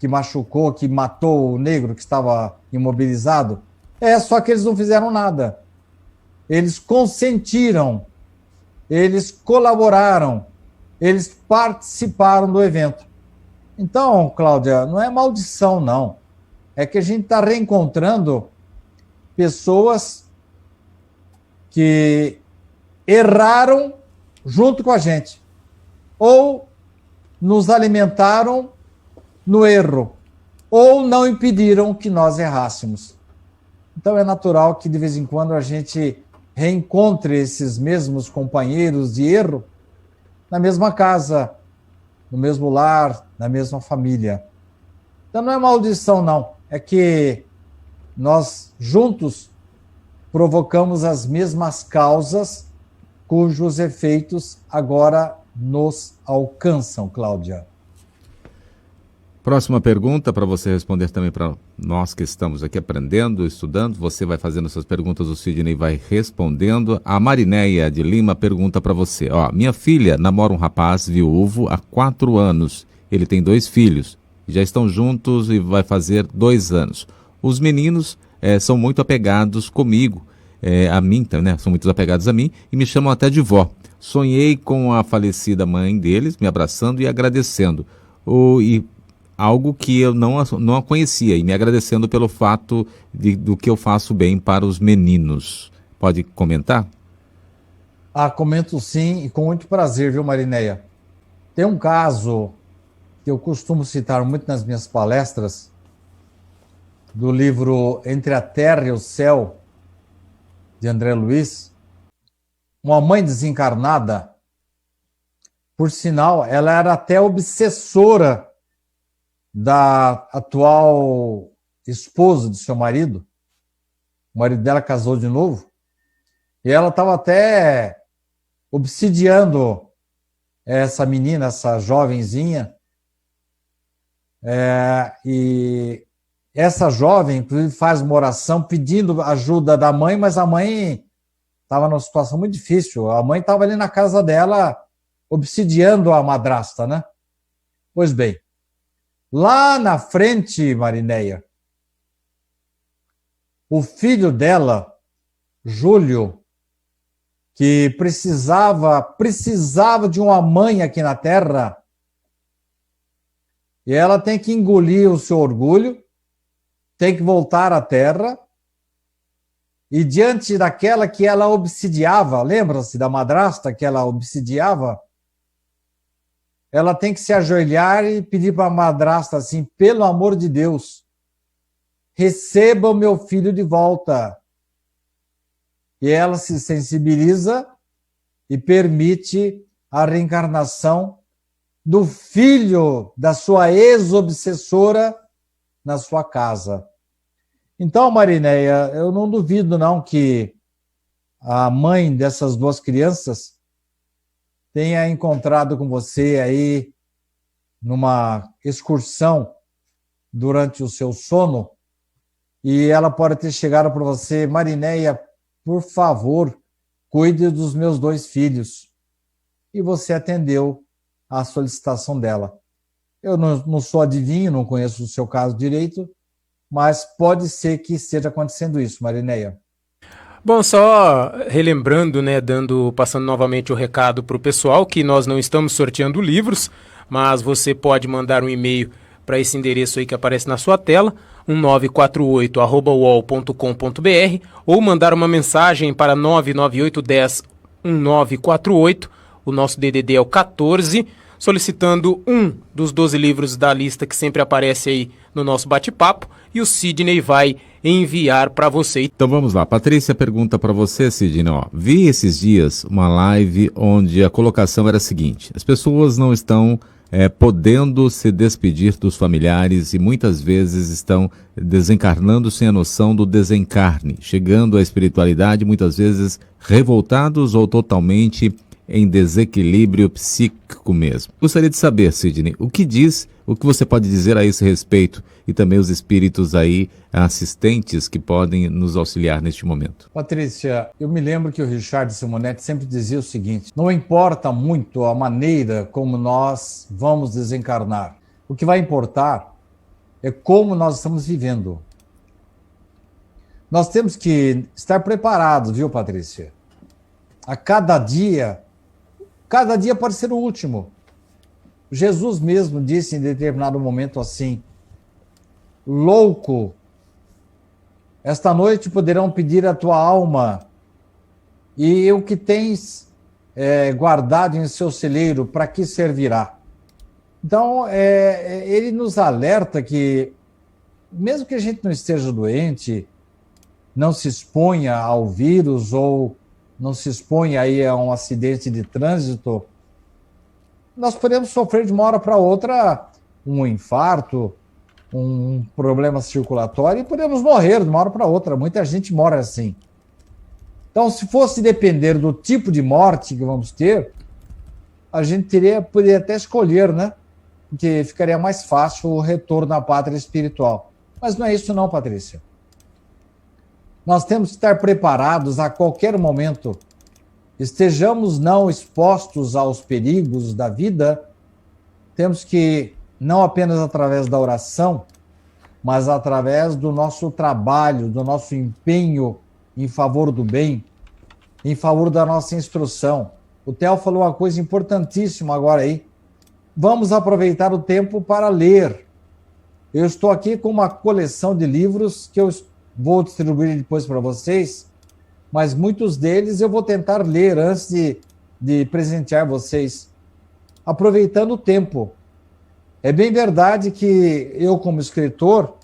machucou, que matou o negro que estava imobilizado? Só que eles não fizeram nada. Eles consentiram, eles colaboraram, eles participaram do evento. Então, Cláudia, não é maldição, não. É que a gente está reencontrando pessoas que erraram junto com a gente, ou nos alimentaram no erro, ou não impediram que nós errássemos. Então é natural que de vez em quando a gente reencontre esses mesmos companheiros de erro na mesma casa, no mesmo lar, na mesma família. Então não é maldição, não. É que nós juntos provocamos as mesmas causas cujos efeitos agora nos alcançam, Cláudia. Próxima pergunta para você responder também para nós que estamos aqui aprendendo, estudando. Você vai fazendo suas perguntas, o Sidney vai respondendo. A Marinéia de Lima pergunta para você. Minha filha namora um rapaz viúvo há 4 anos. Ele tem 2 filhos. Já estão juntos e vai fazer 2 anos. Os meninos são muito apegados comigo, a mim, né? São muito apegados a mim e me chamam até de vó. Sonhei com a falecida mãe deles, me abraçando e agradecendo. Algo que eu não a conhecia, e me agradecendo pelo fato do que eu faço bem para os meninos. Pode comentar? Comento sim, e com muito prazer, viu, Marinéia? Tem um caso que eu costumo citar muito nas minhas palestras, do livro Entre a Terra e o Céu, de André Luiz. Uma mãe desencarnada, por sinal, ela era até obsessora da atual esposa do seu marido. O marido dela casou de novo, e ela estava até obsidiando essa menina, essa jovenzinha, e essa jovem, inclusive, faz uma oração pedindo ajuda da mãe, mas a mãe estava numa situação muito difícil. A mãe estava ali na casa dela, obsidiando a madrasta, né? Pois bem, lá na frente, Marinéia, o filho dela, Júlio, que precisava de uma mãe aqui na Terra, e ela tem que engolir o seu orgulho, tem que voltar à Terra, e diante daquela que ela obsidiava, lembra-se da madrasta que ela obsidiava? Ela tem que se ajoelhar e pedir para a madrasta assim, pelo amor de Deus, receba o meu filho de volta. E ela se sensibiliza e permite a reencarnação do filho da sua ex-obsessora na sua casa. Então, Marinéia, eu não duvido não que a mãe dessas duas crianças tenha encontrado com você aí numa excursão durante o seu sono e ela pode ter chegado para você, Marinéia, por favor, cuide dos meus 2 filhos. E você atendeu à solicitação dela. Eu não sou adivinho, não conheço o seu caso direito, mas pode ser que esteja acontecendo isso, Marinéia. Bom, só relembrando, né, passando novamente o recado para o pessoal, que nós não estamos sorteando livros, mas você pode mandar um e-mail para esse endereço aí que aparece na sua tela, 1948@uol.com.br, ou mandar uma mensagem para 998101948, o nosso DDD é o 14, solicitando um dos 12 livros da lista que sempre aparece aí no nosso bate-papo, e o Sidney vai enviar para você. Então vamos lá, Patrícia pergunta para você, Sidney, vi esses dias uma live onde a colocação era a seguinte: as pessoas não estão podendo se despedir dos familiares e muitas vezes estão desencarnando sem a noção do desencarne, chegando à espiritualidade muitas vezes revoltados ou totalmente em desequilíbrio psíquico mesmo. Gostaria de saber, Sidney, o que você pode dizer a esse respeito e também os espíritos aí assistentes que podem nos auxiliar neste momento. Patrícia, eu me lembro que o Richard Simonetti sempre dizia o seguinte: não importa muito a maneira como nós vamos desencarnar. O que vai importar é como nós estamos vivendo. Nós temos que estar preparados, viu, Patrícia? A cada dia pode ser o último. Jesus mesmo disse em determinado momento assim: louco, esta noite poderão pedir a tua alma, e o que tens guardado em seu celeiro, para que servirá? Então, ele nos alerta que, mesmo que a gente não esteja doente, não se exponha ao vírus ou não se exponha aí a um acidente de trânsito, nós podemos sofrer de uma hora para outra um infarto, um problema circulatório, e podemos morrer de uma hora para outra. Muita gente morre assim. Então, se fosse depender do tipo de morte que vamos ter, a gente poderia até escolher, né? Porque ficaria mais fácil o retorno à pátria espiritual. Mas não é isso não, Patrícia. Nós temos que estar preparados a qualquer momento. Estejamos não expostos aos perigos da vida, temos que, não apenas através da oração, mas através do nosso trabalho, do nosso empenho em favor do bem, em favor da nossa instrução. O Theo falou uma coisa importantíssima agora aí. Vamos aproveitar o tempo para ler. Eu estou aqui com uma coleção de livros que eu vou distribuir depois para vocês, mas muitos deles eu vou tentar ler antes de presentear vocês, aproveitando o tempo. É bem verdade que eu, como escritor,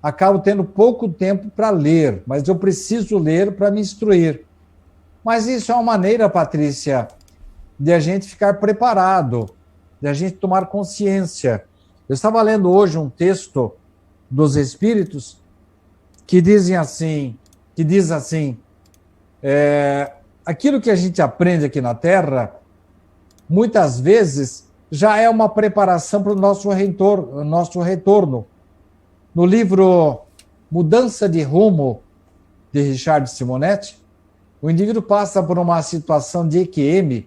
acabo tendo pouco tempo para ler, mas eu preciso ler para me instruir. Mas isso é uma maneira, Patrícia, de a gente ficar preparado, de a gente tomar consciência. Eu estava lendo hoje um texto dos Espíritos que diz assim, aquilo que a gente aprende aqui na Terra, muitas vezes já é uma preparação para o nosso retorno. No livro Mudança de Rumo, de Richard Simonetti, o indivíduo passa por uma situação de EQM,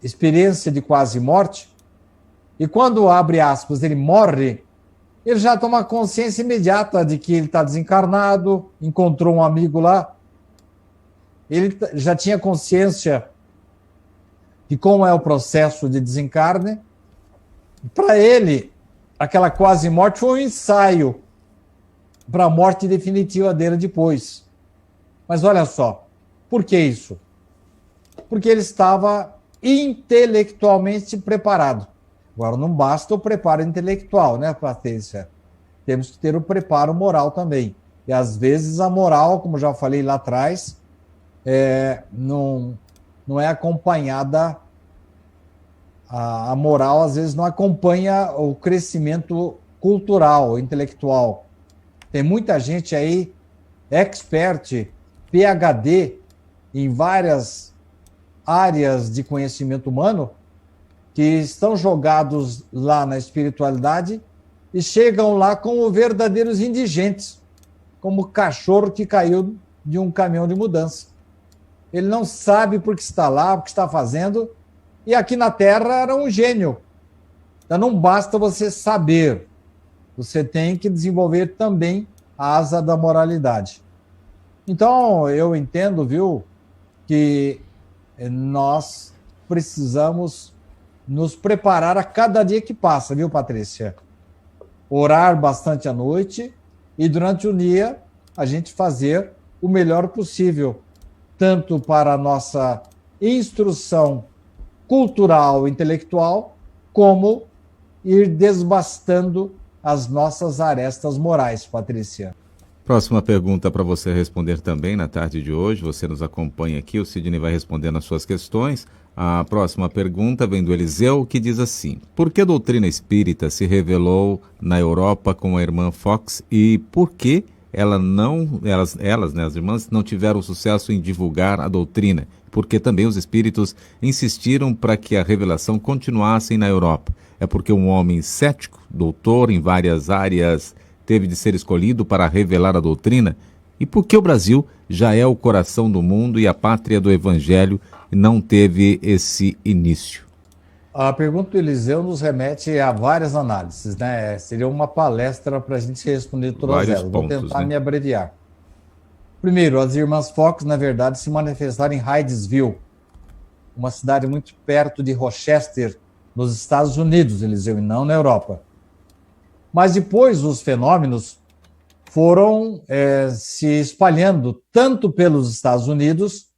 experiência de quase morte, e quando, abre aspas, ele morre, ele já toma consciência imediata de que ele está desencarnado, encontrou um amigo lá, Ele já tinha consciência de como é o processo de desencarne. Para ele, aquela quase morte foi um ensaio para a morte definitiva dele depois. Mas olha só, por que isso? Porque ele estava intelectualmente preparado. Agora, não basta o preparo intelectual, né, Patrícia? Temos que ter o preparo moral também. E às vezes a moral, como já falei lá atrás, não é acompanhada, a moral às vezes não acompanha o crescimento cultural, intelectual. Tem muita gente aí, expert, PhD, em várias áreas de conhecimento humano, que estão jogados lá na espiritualidade e chegam lá como verdadeiros indigentes, como cachorro que caiu de um caminhão de mudança. Ele não sabe por que está lá, o que está fazendo, e aqui na Terra era um gênio. Então não basta você saber, você tem que desenvolver também a asa da moralidade. Então eu entendo, viu, que nós precisamos nos preparar a cada dia que passa, viu, Patrícia? Orar bastante à noite e durante o dia a gente fazer o melhor possível, tanto para a nossa instrução cultural, intelectual, como ir desbastando as nossas arestas morais, Patrícia. Próxima pergunta para você responder também na tarde de hoje. Você nos acompanha aqui, o Sidney vai respondendo as suas questões. A próxima pergunta vem do Eliseu, que diz assim: por que a doutrina espírita se revelou na Europa com a irmã Fox e por que elas, né, as irmãs, não tiveram sucesso em divulgar a doutrina? Porque também os espíritos insistiram para que a revelação continuasse na Europa. É porque um homem cético, doutor em várias áreas, teve de ser escolhido para revelar a doutrina? E por que o Brasil já é o coração do mundo e a pátria do Evangelho e não teve esse início? A pergunta do Eliseu nos remete a várias análises, né? Seria uma palestra para a gente responder todas Vários elas. pontos, vou tentar né? me abreviar. Primeiro, as irmãs Fox, na verdade, se manifestaram em Hydesville, uma cidade muito perto de Rochester, nos Estados Unidos, Eliseu, e não na Europa. Mas depois os fenômenos foram se espalhando tanto pelos Estados Unidos,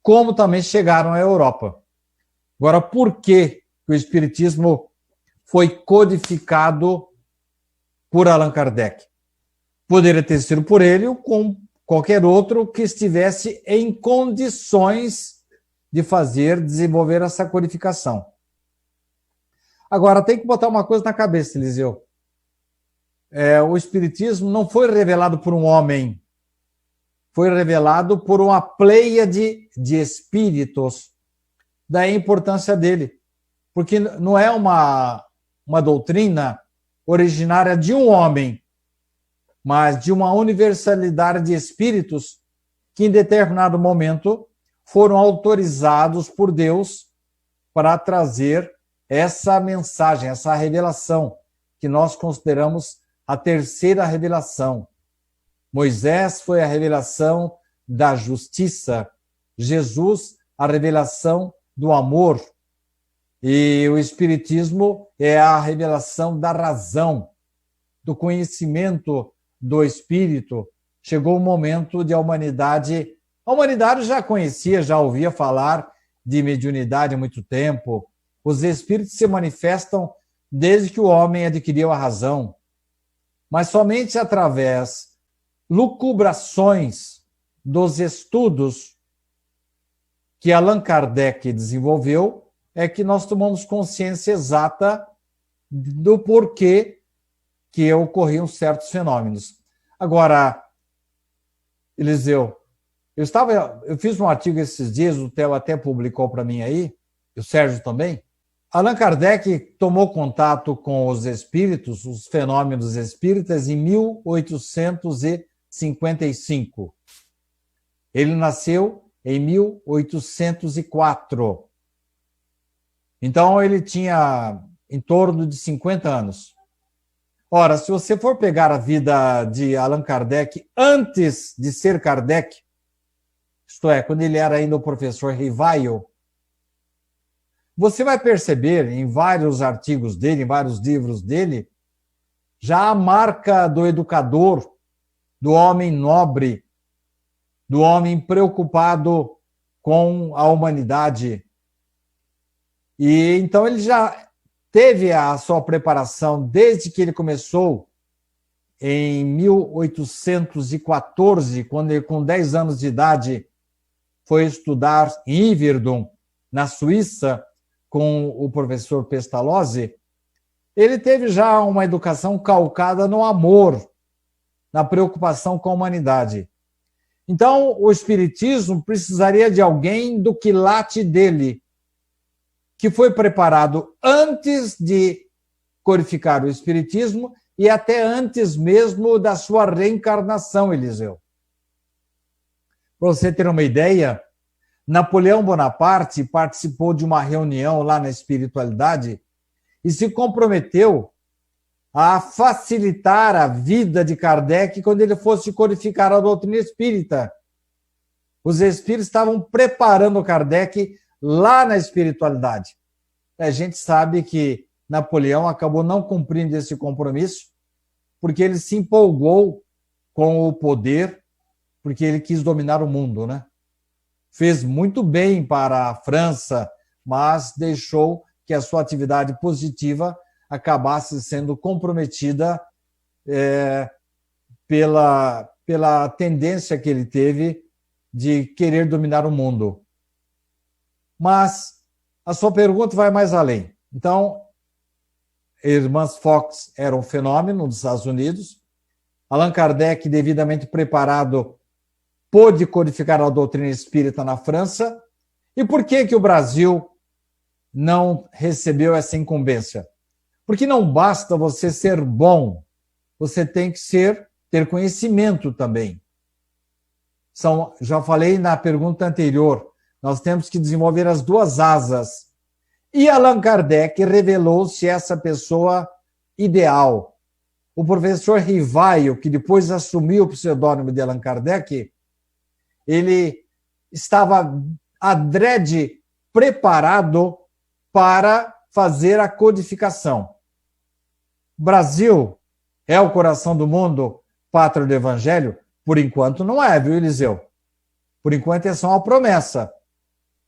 como também chegaram à Europa. Agora, por que o Espiritismo foi codificado por Allan Kardec? Poderia ter sido por ele ou com qualquer outro que estivesse em condições de desenvolver essa codificação. Agora, tem que botar uma coisa na cabeça, Eliseu. O Espiritismo não foi revelado por um homem, foi revelado por uma pleiade de espíritos. Daí a importância dele, porque não é uma doutrina originária de um homem, mas de uma universalidade de espíritos que em determinado momento foram autorizados por Deus para trazer essa mensagem, essa revelação, que nós consideramos a terceira revelação. Moisés foi a revelação da justiça, Jesus a revelação do amor, e o Espiritismo é a revelação da razão, do conhecimento do Espírito. Chegou o momento de a humanidade já conhecia, já ouvia falar de mediunidade há muito tempo. Os espíritos se manifestam desde que o homem adquiriu a razão, mas somente através lucubrações dos estudos que Allan Kardec desenvolveu é que nós tomamos consciência exata do porquê que ocorriam certos fenômenos. Agora, Eliseu, eu fiz um artigo esses dias, o Theo até publicou para mim aí, e o Sérgio também. Allan Kardec tomou contato com os espíritos, os fenômenos espíritas, em 1855. Ele nasceu em 1804. Então, ele tinha em torno de 50 anos. Ora, se você for pegar a vida de Allan Kardec antes de ser Kardec, isto é, quando ele era ainda o professor Rivaio, você vai perceber em vários artigos dele, em vários livros dele, já a marca do educador, do homem nobre, do homem preocupado com a humanidade. E então ele já teve a sua preparação desde que ele começou em 1814, quando ele, com 10 anos de idade, foi estudar em Yverdon, na Suíça, com o professor Pestalozzi. Ele teve já uma educação calcada no amor, na preocupação com a humanidade. Então, o Espiritismo precisaria de alguém do quilate dele, que foi preparado antes de codificar o Espiritismo e até antes mesmo da sua reencarnação, Eliseu. Para você ter uma ideia, Napoleão Bonaparte participou de uma reunião lá na espiritualidade e se comprometeu a facilitar a vida de Kardec quando ele fosse codificar a doutrina espírita. Os espíritos estavam preparando Kardec lá na espiritualidade. A gente sabe que Napoleão acabou não cumprindo esse compromisso porque ele se empolgou com o poder, porque ele quis dominar o mundo, né? Fez muito bem para a França, mas deixou que a sua atividade positiva acabasse sendo comprometida pela tendência que ele teve de querer dominar o mundo. Mas a sua pergunta vai mais além. Então, irmãs Fox era um fenômeno nos Estados Unidos. Allan Kardec, devidamente preparado, pôde codificar a doutrina espírita na França. E por que o Brasil não recebeu essa incumbência? Porque não basta você ser bom, você tem que ter conhecimento também. Já falei na pergunta anterior, nós temos que desenvolver as duas asas. E Allan Kardec revelou-se essa pessoa ideal. O professor Rivaio, que depois assumiu o pseudônimo de Allan Kardec, ele estava adrede preparado para fazer a codificação. Brasil é o coração do mundo, pátria do Evangelho? Por enquanto não é, viu, Eliseu? Por enquanto é só uma promessa.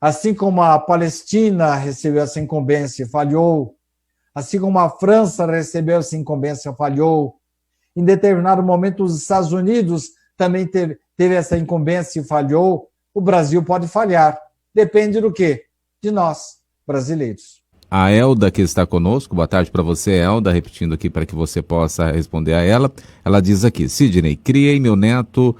Assim como a Palestina recebeu essa incumbência e falhou, assim como a França recebeu essa incumbência e falhou, em determinado momento os Estados Unidos também teve essa incumbência e falhou, o Brasil pode falhar. Depende do quê? De nós, brasileiros. A Elda, que está conosco, boa tarde para você, Elda, repetindo aqui para que você possa responder a ela. Ela diz aqui: Sidney, criei meu neto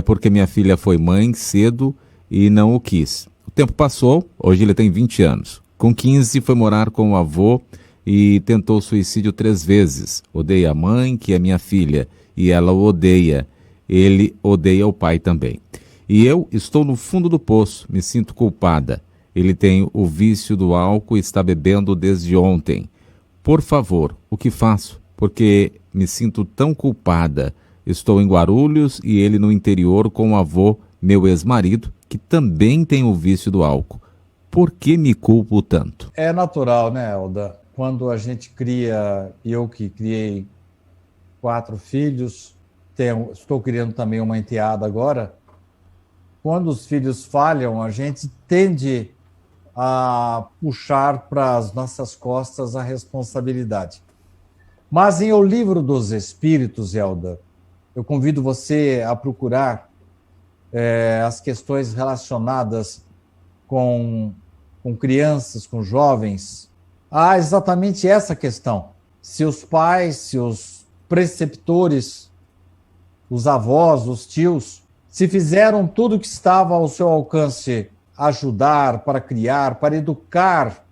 porque minha filha foi mãe cedo e não o quis. O tempo passou, hoje ele tem 20 anos. Com 15 foi morar com o avô e tentou suicídio 3 vezes. Odeia a mãe, que é minha filha, e ela o odeia. Ele odeia o pai também. E eu estou no fundo do poço, me sinto culpada. Ele tem o vício do álcool e está bebendo desde ontem. Por favor, o que faço? Porque me sinto tão culpada. Estou em Guarulhos e ele no interior com o avô, meu ex-marido, que também tem o vício do álcool. Por que me culpo tanto? É natural, né, Elda? Quando a gente cria, eu que criei 4 filhos, estou criando também uma enteada agora, quando os filhos falham, a gente tende a puxar para as nossas costas a responsabilidade. Mas em O Livro dos Espíritos, Elda, eu convido você a procurar as questões relacionadas com crianças, com jovens. Há exatamente essa questão. Se os pais, se os preceptores, os avós, os tios, se fizeram tudo o que estava ao seu alcance ajudar, para criar, para educar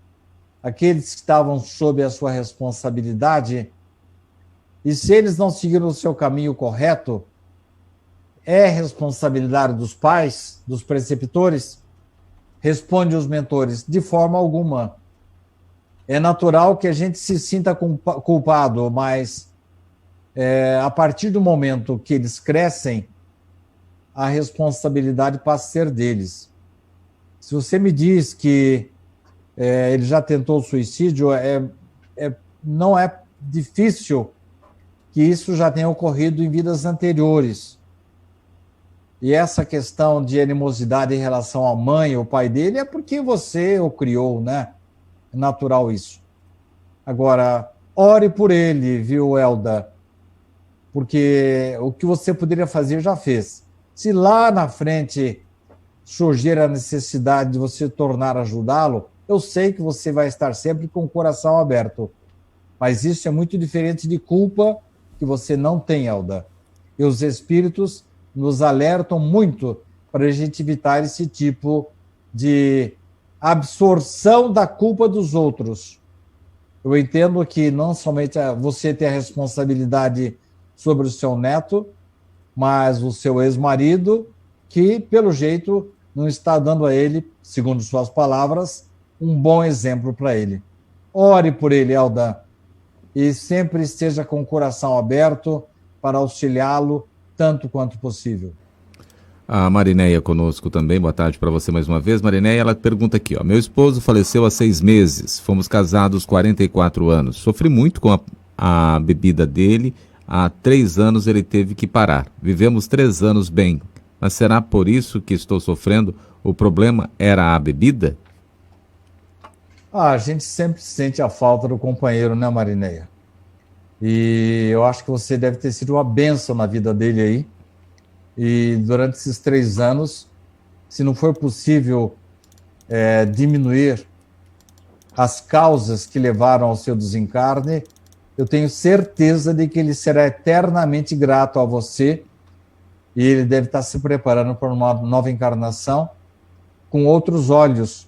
aqueles que estavam sob a sua responsabilidade, e se eles não seguiram o seu caminho correto, é responsabilidade dos pais, dos preceptores? Responde os mentores: de forma alguma. É natural que a gente se sinta culpado, mas a partir do momento que eles crescem, a responsabilidade passa a ser deles. Se você me diz que ele já tentou suicídio, não é difícil que isso já tenha ocorrido em vidas anteriores. E essa questão de animosidade em relação à mãe ou pai dele é porque você o criou, né? É natural isso. Agora, ore por ele, viu, Elda? Porque o que você poderia fazer já fez. Se lá na frente surgir a necessidade de você tornar a ajudá-lo, eu sei que você vai estar sempre com o coração aberto. Mas isso é muito diferente de culpa que você não tem, Elda. E os espíritos nos alertam muito para a gente evitar esse tipo de absorção da culpa dos outros. Eu entendo que não somente você tem a responsabilidade sobre o seu neto, mas o seu ex-marido, que, pelo jeito, não está dando a ele, segundo suas palavras, um bom exemplo para ele. Ore por ele, Elda, e sempre esteja com o coração aberto para auxiliá-lo tanto quanto possível. A Marinéia conosco também, boa tarde para você mais uma vez. Marinéia, ela pergunta aqui, meu esposo faleceu há 6 meses, fomos casados 44 anos, sofri muito com a bebida dele, há 3 anos ele teve que parar, vivemos 3 anos bem, mas será por isso que estou sofrendo? O problema era a bebida? A gente sempre sente a falta do companheiro, né, Marinéia? E eu acho que você deve ter sido uma bênção na vida dele aí. E durante esses 3 anos, se não for possível diminuir as causas que levaram ao seu desencarne, eu tenho certeza de que ele será eternamente grato a você e ele deve estar se preparando para uma nova encarnação com outros olhos,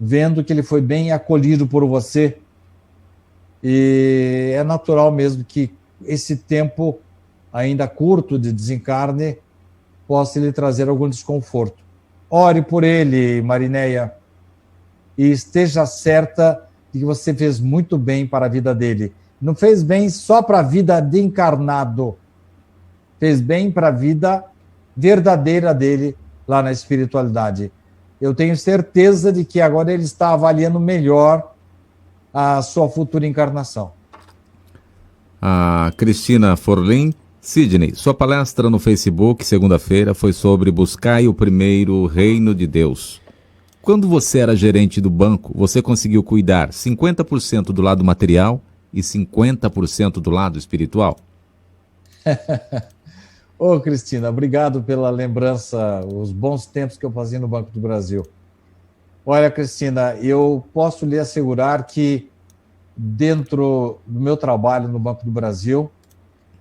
vendo que ele foi bem acolhido por você. E é natural mesmo que esse tempo ainda curto de desencarne possa lhe trazer algum desconforto. Ore por ele, Marinéia, e esteja certa de que você fez muito bem para a vida dele. Não fez bem só para a vida de encarnado, fez bem para a vida verdadeira dele lá na espiritualidade. Eu tenho certeza de que agora ele está avaliando melhor a sua futura encarnação. A Cristina Forlim, Sidney, sua palestra no Facebook, segunda-feira, foi sobre buscar o primeiro reino de Deus. Quando você era gerente do banco, você conseguiu cuidar 50% do lado material e 50% do lado espiritual? Ô, Cristina, obrigado pela lembrança, os bons tempos que eu fazia no Banco do Brasil. Olha, Cristina, eu posso lhe assegurar que dentro do meu trabalho no Banco do Brasil,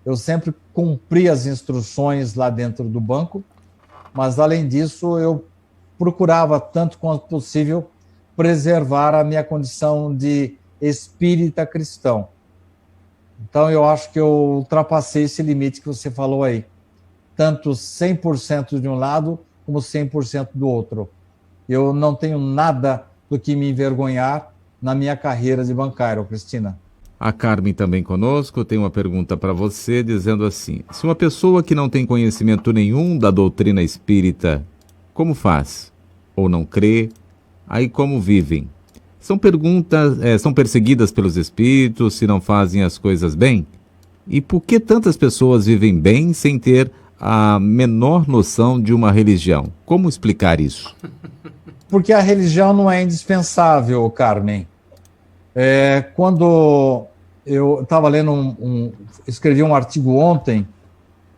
eu sempre cumpri as instruções lá dentro do banco, mas, além disso, eu procurava, tanto quanto possível, preservar a minha condição de espírita cristão. Então, eu acho que eu ultrapassei esse limite que você falou aí. Tanto 100% de um lado, como 100% do outro. Eu não tenho nada do que me envergonhar na minha carreira de bancário, Cristina. A Carmen também conosco tem uma pergunta para você, dizendo assim: se uma pessoa que não tem conhecimento nenhum da doutrina espírita, como faz? Ou não crê? Aí como vivem? São perseguidas pelos espíritos se não fazem as coisas bem? E por que tantas pessoas vivem bem sem ter a menor noção de uma religião? Como explicar isso? Porque a religião não é indispensável, Carmen. Quando eu estava lendo escrevi um artigo ontem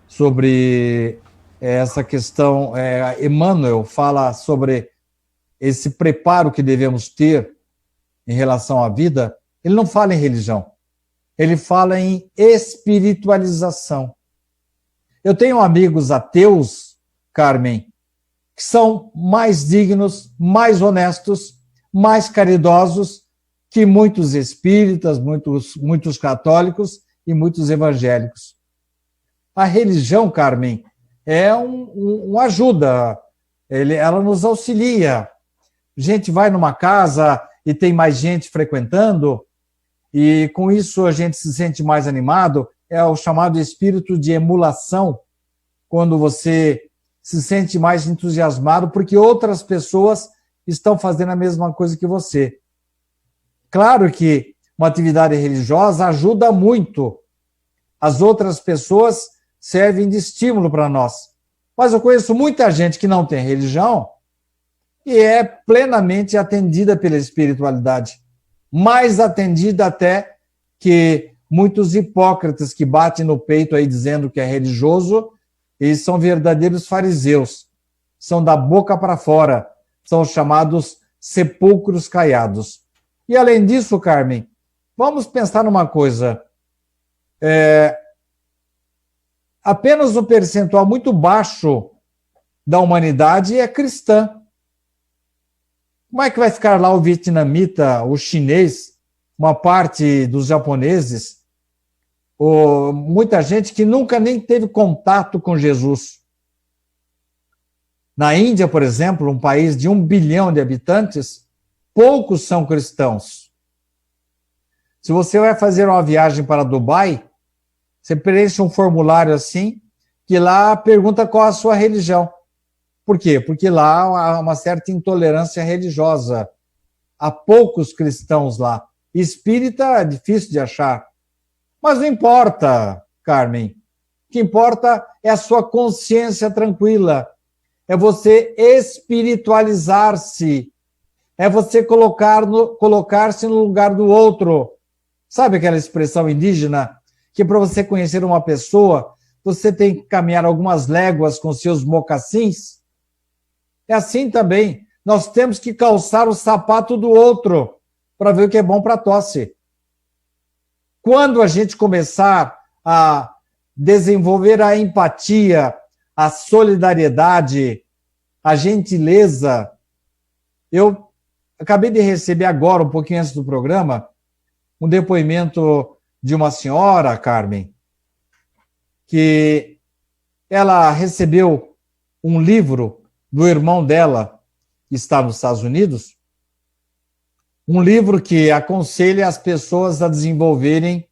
sobre essa questão, Emmanuel fala sobre esse preparo que devemos ter em relação à vida. Ele não fala em religião, ele fala em espiritualização. Eu tenho amigos ateus, Carmen, que são mais dignos, mais honestos, mais caridosos que muitos espíritas, muitos católicos e muitos evangélicos. A religião, Carmen, é uma ajuda, ela nos auxilia. A gente vai numa casa e tem mais gente frequentando, e com isso a gente se sente mais animado. É o chamado espírito de emulação, quando você se sente mais entusiasmado porque outras pessoas estão fazendo a mesma coisa que você. Claro que uma atividade religiosa ajuda muito. As outras pessoas servem de estímulo para nós. Mas eu conheço muita gente que não tem religião e é plenamente atendida pela espiritualidade. Mais atendida até que muitos hipócritas que batem no peito aí dizendo que é religioso, eles são verdadeiros fariseus. São da boca para fora. São chamados sepulcros caiados. E além disso, Carmen, vamos pensar numa coisa. Apenas um percentual muito baixo da humanidade é cristã. Como é que vai ficar lá o vietnamita, o chinês, uma parte dos japoneses, ou muita gente que nunca nem teve contato com Jesus? Na Índia, por exemplo, um país de 1 bilhão de habitantes, poucos são cristãos. Se você vai fazer uma viagem para Dubai, você preenche um formulário assim, que lá pergunta qual a sua religião. Por quê? Porque lá há uma certa intolerância religiosa. Há poucos cristãos lá. Espírita é difícil de achar. Mas não importa, Carmen. O que importa é a sua consciência tranquila. É você espiritualizar-se. É você colocar-se no lugar do outro. Sabe aquela expressão indígena? Que para você conhecer uma pessoa, você tem que caminhar algumas léguas com seus mocassins? É assim também. Nós temos que calçar o sapato do outro para ver o que é bom para a tosse. Quando a gente começar a desenvolver a empatia, a solidariedade, a gentileza, eu acabei de receber agora, um pouquinho antes do programa, um depoimento de uma senhora, Carmen, que ela recebeu um livro do irmão dela, que está nos Estados Unidos, um livro que aconselha as pessoas a desenvolverem,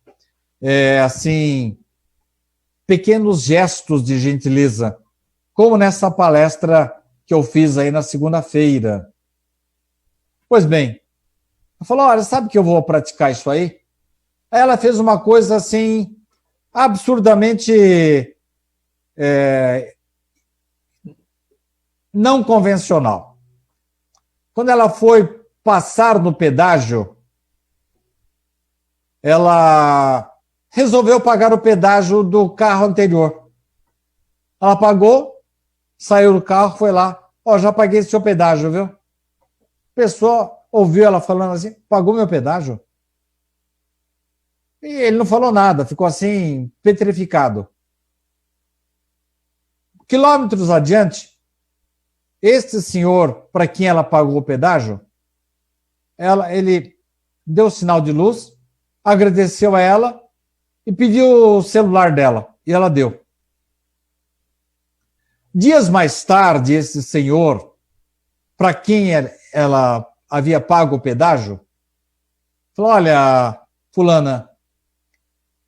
pequenos gestos de gentileza, como nessa palestra que eu fiz aí na segunda-feira. Pois bem, ela falou, olha, sabe que eu vou praticar isso aí? Aí ela fez uma coisa assim, absurdamente não convencional. Quando ela foi passar no pedágio, ela resolveu pagar o pedágio do carro anterior. Ela pagou, saiu do carro, foi lá. Ó, já paguei esse seu pedágio, viu? A pessoa ouviu ela falando assim, pagou meu pedágio? E ele não falou nada, ficou assim, petrificado. Quilômetros adiante, este senhor, para quem ela pagou o pedágio, ele deu sinal de luz, agradeceu a ela e pediu o celular dela. E ela deu. Dias mais tarde, esse senhor, para quem ela havia pago o pedágio, falou, olha, fulana,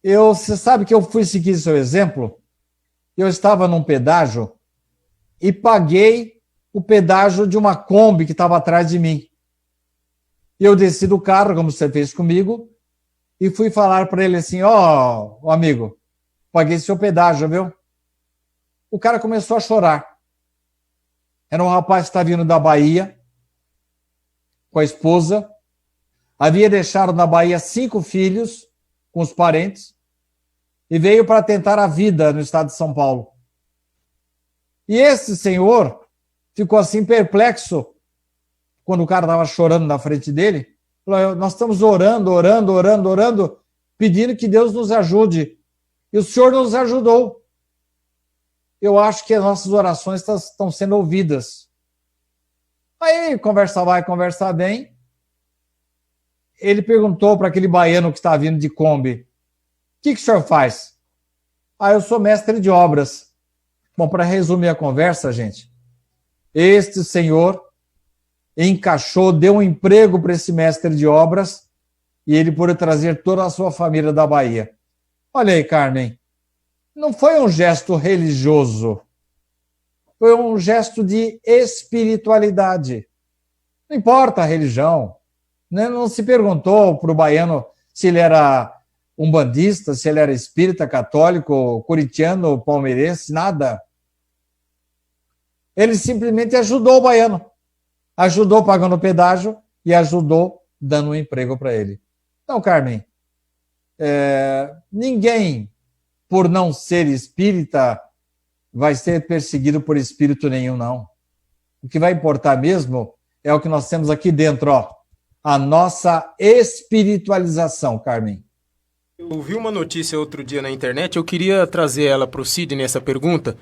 você sabe que eu fui seguir seu exemplo? Eu estava num pedágio e paguei o pedágio de uma Kombi que estava atrás de mim. Eu desci do carro, como você fez comigo, e fui falar para ele assim, ó, amigo, paguei seu pedágio, viu? O cara começou a chorar. Era um rapaz que estava vindo da Bahia, com a esposa, havia deixado na Bahia 5 filhos, com os parentes, e veio para tentar a vida no estado de São Paulo. E esse senhor ficou assim perplexo, quando o cara estava chorando na frente dele, falou, nós estamos orando, pedindo que Deus nos ajude. E o Senhor nos ajudou. Eu acho que as nossas orações estão sendo ouvidas. Aí, conversa vai, conversa bem. Ele perguntou para aquele baiano que está vindo de Kombi, o que o senhor faz? Eu sou mestre de obras. Bom, para resumir a conversa, gente, este senhor encaixou, deu um emprego para esse mestre de obras e ele pôde trazer toda a sua família da Bahia. Olha aí, Carmen, não foi um gesto religioso, Foi um gesto de espiritualidade. Não importa a religião. Né? Não se perguntou para o baiano se ele era umbandista, se ele era espírita, católico, corintiano, palmeirense, nada. Ele simplesmente ajudou o baiano. Ajudou pagando pedágio e ajudou dando um emprego para ele. Então, Carmen, ninguém, por não ser espírita, vai ser perseguido por espírito nenhum, não. O que vai importar mesmo é o que nós temos aqui dentro, ó, a nossa espiritualização, Carmen. Eu vi uma notícia outro dia na internet, eu queria trazer ela para o Sidney, essa pergunta,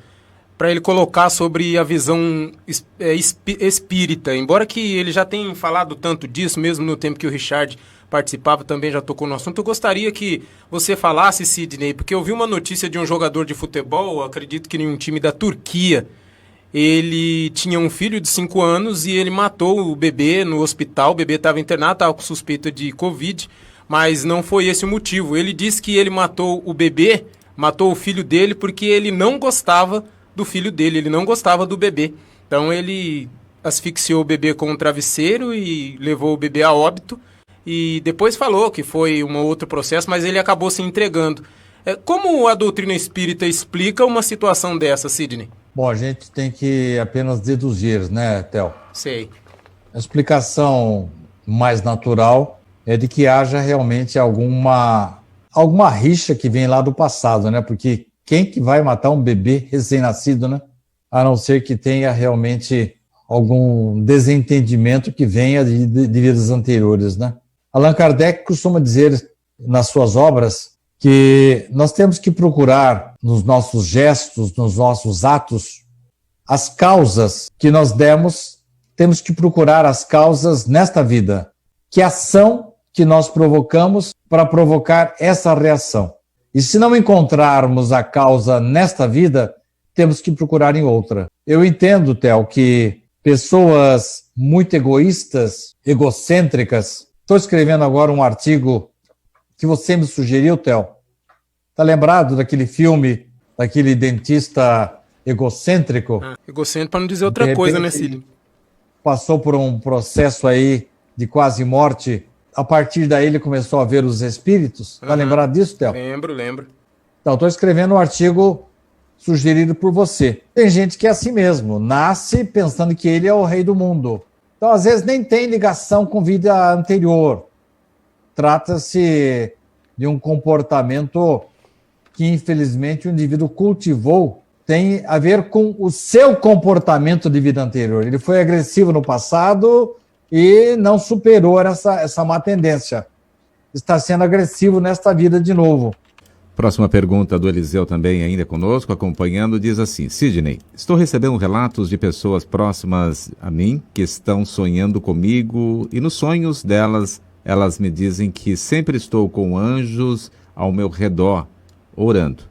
para ele colocar sobre a visão espírita. Embora que ele já tenha falado tanto disso, mesmo no tempo que o Richard participava, também já tocou no assunto. Eu gostaria que você falasse, Sidney, porque eu vi uma notícia de um jogador de futebol, acredito que em um time da Turquia. Ele tinha um filho de 5 anos e ele matou o bebê no hospital. O bebê estava internado, estava com suspeita de Covid, mas não foi esse o motivo. Ele disse que ele matou o bebê, matou o filho dele, porque ele não gostava do filho dele, ele não gostava do bebê. Então ele asfixiou o bebê com um travesseiro e levou o bebê a óbito. E depois falou que foi um outro processo, mas ele acabou se entregando. Como a doutrina espírita explica uma situação dessa, Sidney? Bom, a gente tem que apenas deduzir, né, Theo? Sei. A explicação mais natural é de que haja realmente alguma rixa que vem lá do passado, né? Porque quem que vai matar um bebê recém-nascido, né? A não ser que tenha realmente algum desentendimento que venha de vidas anteriores, né? Allan Kardec costuma dizer nas suas obras que nós temos que procurar nos nossos gestos, nos nossos atos, as causas que nós demos, temos que procurar as causas nesta vida. Que ação que nós provocamos para provocar essa reação. E se não encontrarmos a causa nesta vida, temos que procurar em outra. Eu entendo, Theo, que pessoas muito egoístas, egocêntricas. Estou escrevendo agora um artigo que você me sugeriu, Theo. Está lembrado daquele filme, daquele dentista egocêntrico? Egocêntrico para não dizer outra coisa, né, Cílio? Passou por um processo aí de quase morte. A partir daí ele começou a ver os espíritos. Está lembrado disso, Theo? Lembro. Então, estou escrevendo um artigo sugerido por você. Tem gente que é assim mesmo, nasce pensando que ele é o rei do mundo. Então, às vezes, nem tem ligação com vida anterior. Trata-se de um comportamento que, infelizmente, o indivíduo cultivou, tem a ver com o seu comportamento de vida anterior. Ele foi agressivo no passado e não superou essa má tendência. Está sendo agressivo nesta vida de novo. Próxima pergunta do Eliseu também ainda conosco, acompanhando, diz assim: Sidney, estou recebendo relatos de pessoas próximas a mim que estão sonhando comigo e nos sonhos delas, elas me dizem que sempre estou com anjos ao meu redor, orando.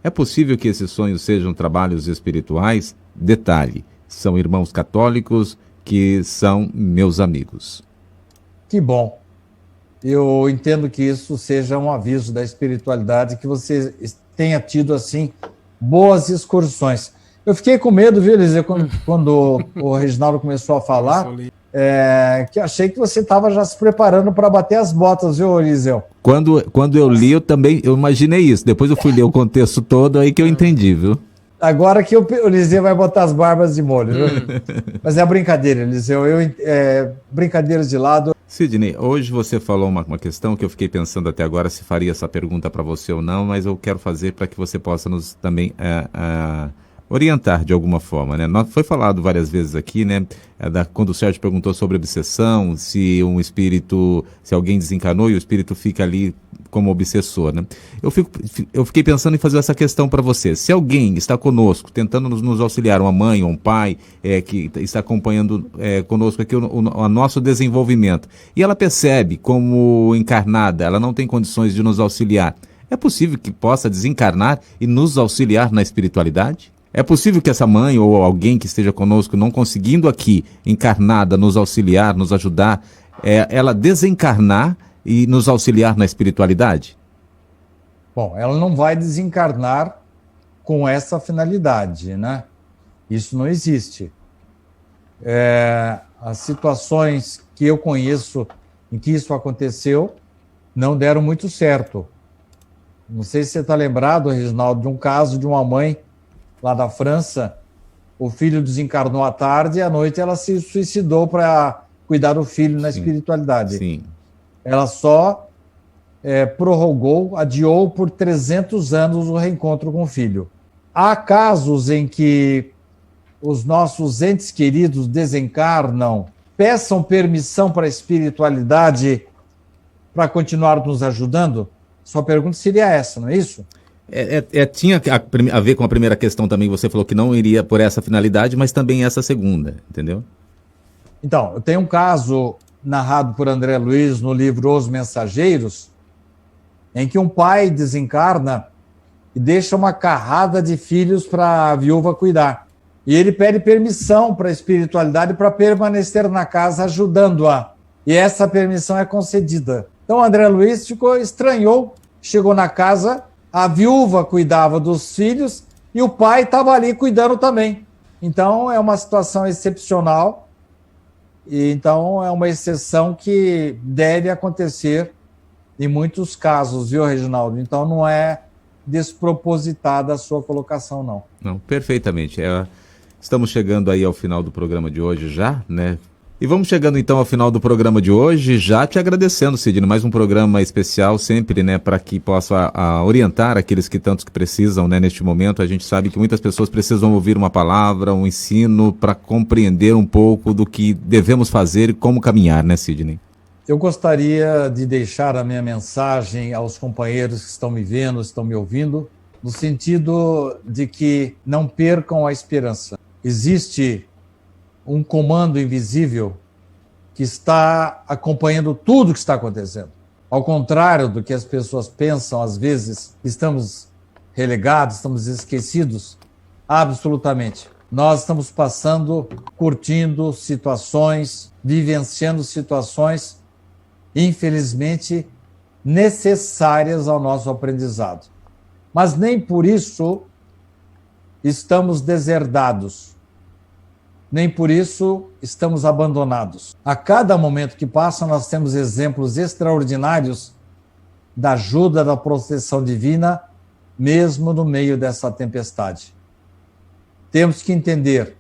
É possível que esses sonhos sejam trabalhos espirituais? Detalhe, são irmãos católicos que são meus amigos. Que bom. Eu entendo que isso seja um aviso da espiritualidade, que você tenha tido, assim, boas excursões. Eu fiquei com medo, viu, Eliseu, quando o Reginaldo começou a falar, que achei que você estava já se preparando para bater as botas, viu, Eliseu? Quando eu li, eu imaginei isso. Depois eu fui ler o contexto todo, aí que eu entendi, viu? Agora que o Eliseu vai botar as barbas de molho, viu? Mas é brincadeira, Eliseu. Brincadeiras de lado. Sidney, hoje você falou uma questão que eu fiquei pensando até agora se faria essa pergunta para você ou não, mas eu quero fazer para que você possa nos também orientar de alguma forma, né? Foi falado várias vezes aqui, né? Quando o Sérgio perguntou sobre obsessão, se alguém desencarnou e o espírito fica ali como obsessor, né? Eu fiquei pensando em fazer essa questão para você. Se alguém está conosco, tentando nos auxiliar, uma mãe ou um pai que está acompanhando conosco aqui o nosso desenvolvimento, e ela percebe como encarnada, ela não tem condições de nos auxiliar, é possível que possa desencarnar e nos auxiliar na espiritualidade? É possível que essa mãe ou alguém que esteja conosco, não conseguindo aqui, encarnada, nos auxiliar, nos ajudar, ela desencarnar e nos auxiliar na espiritualidade? Bom, ela não vai desencarnar com essa finalidade, né? Isso não existe. As situações que eu conheço em que isso aconteceu não deram muito certo. Não sei se você está lembrado, Reginaldo, de um caso de uma mãe lá da França. O filho desencarnou à tarde e à noite ela se suicidou para cuidar do filho na espiritualidade. Sim. Ela só prorrogou, adiou por 300 anos o reencontro com o filho. Há casos em que os nossos entes queridos desencarnam, peçam permissão para a espiritualidade para continuar nos ajudando? Sua pergunta seria essa, não é isso? Tinha a ver com a primeira questão também, você falou que não iria por essa finalidade, mas também essa segunda, entendeu? Então, eu tenho um caso narrado por André Luiz no livro Os Mensageiros, em que um pai desencarna e deixa uma carrada de filhos para a viúva cuidar. E ele pede permissão para a espiritualidade para permanecer na casa ajudando-a. E essa permissão é concedida. Então, André Luiz estranhou, chegou na casa, a viúva cuidava dos filhos e o pai estava ali cuidando também. Então, é uma situação excepcional. E, então, é uma exceção que deve acontecer em muitos casos, viu, Reginaldo? Então, não é despropositada a sua colocação, não. Não, perfeitamente. Estamos chegando aí ao final do programa de hoje já, né? E vamos chegando então ao final do programa de hoje, já te agradecendo, Sidney, mais um programa especial sempre, né, para que possa orientar aqueles que tantos que precisam, né, neste momento. A gente sabe que muitas pessoas precisam ouvir uma palavra, um ensino para compreender um pouco do que devemos fazer e como caminhar, né, Sidney? Eu gostaria de deixar a minha mensagem aos companheiros que estão me vendo, estão me ouvindo, no sentido de que não percam a esperança. Existe um comando invisível que está acompanhando tudo que está acontecendo. Ao contrário do que as pessoas pensam, às vezes, estamos relegados, estamos esquecidos. Absolutamente. Nós estamos passando, curtindo situações, vivenciando situações, infelizmente, necessárias ao nosso aprendizado. Mas nem por isso estamos deserdados. Nem por isso estamos abandonados. A cada momento que passa, nós temos exemplos extraordinários da ajuda, da proteção divina, mesmo no meio dessa tempestade. Temos que entender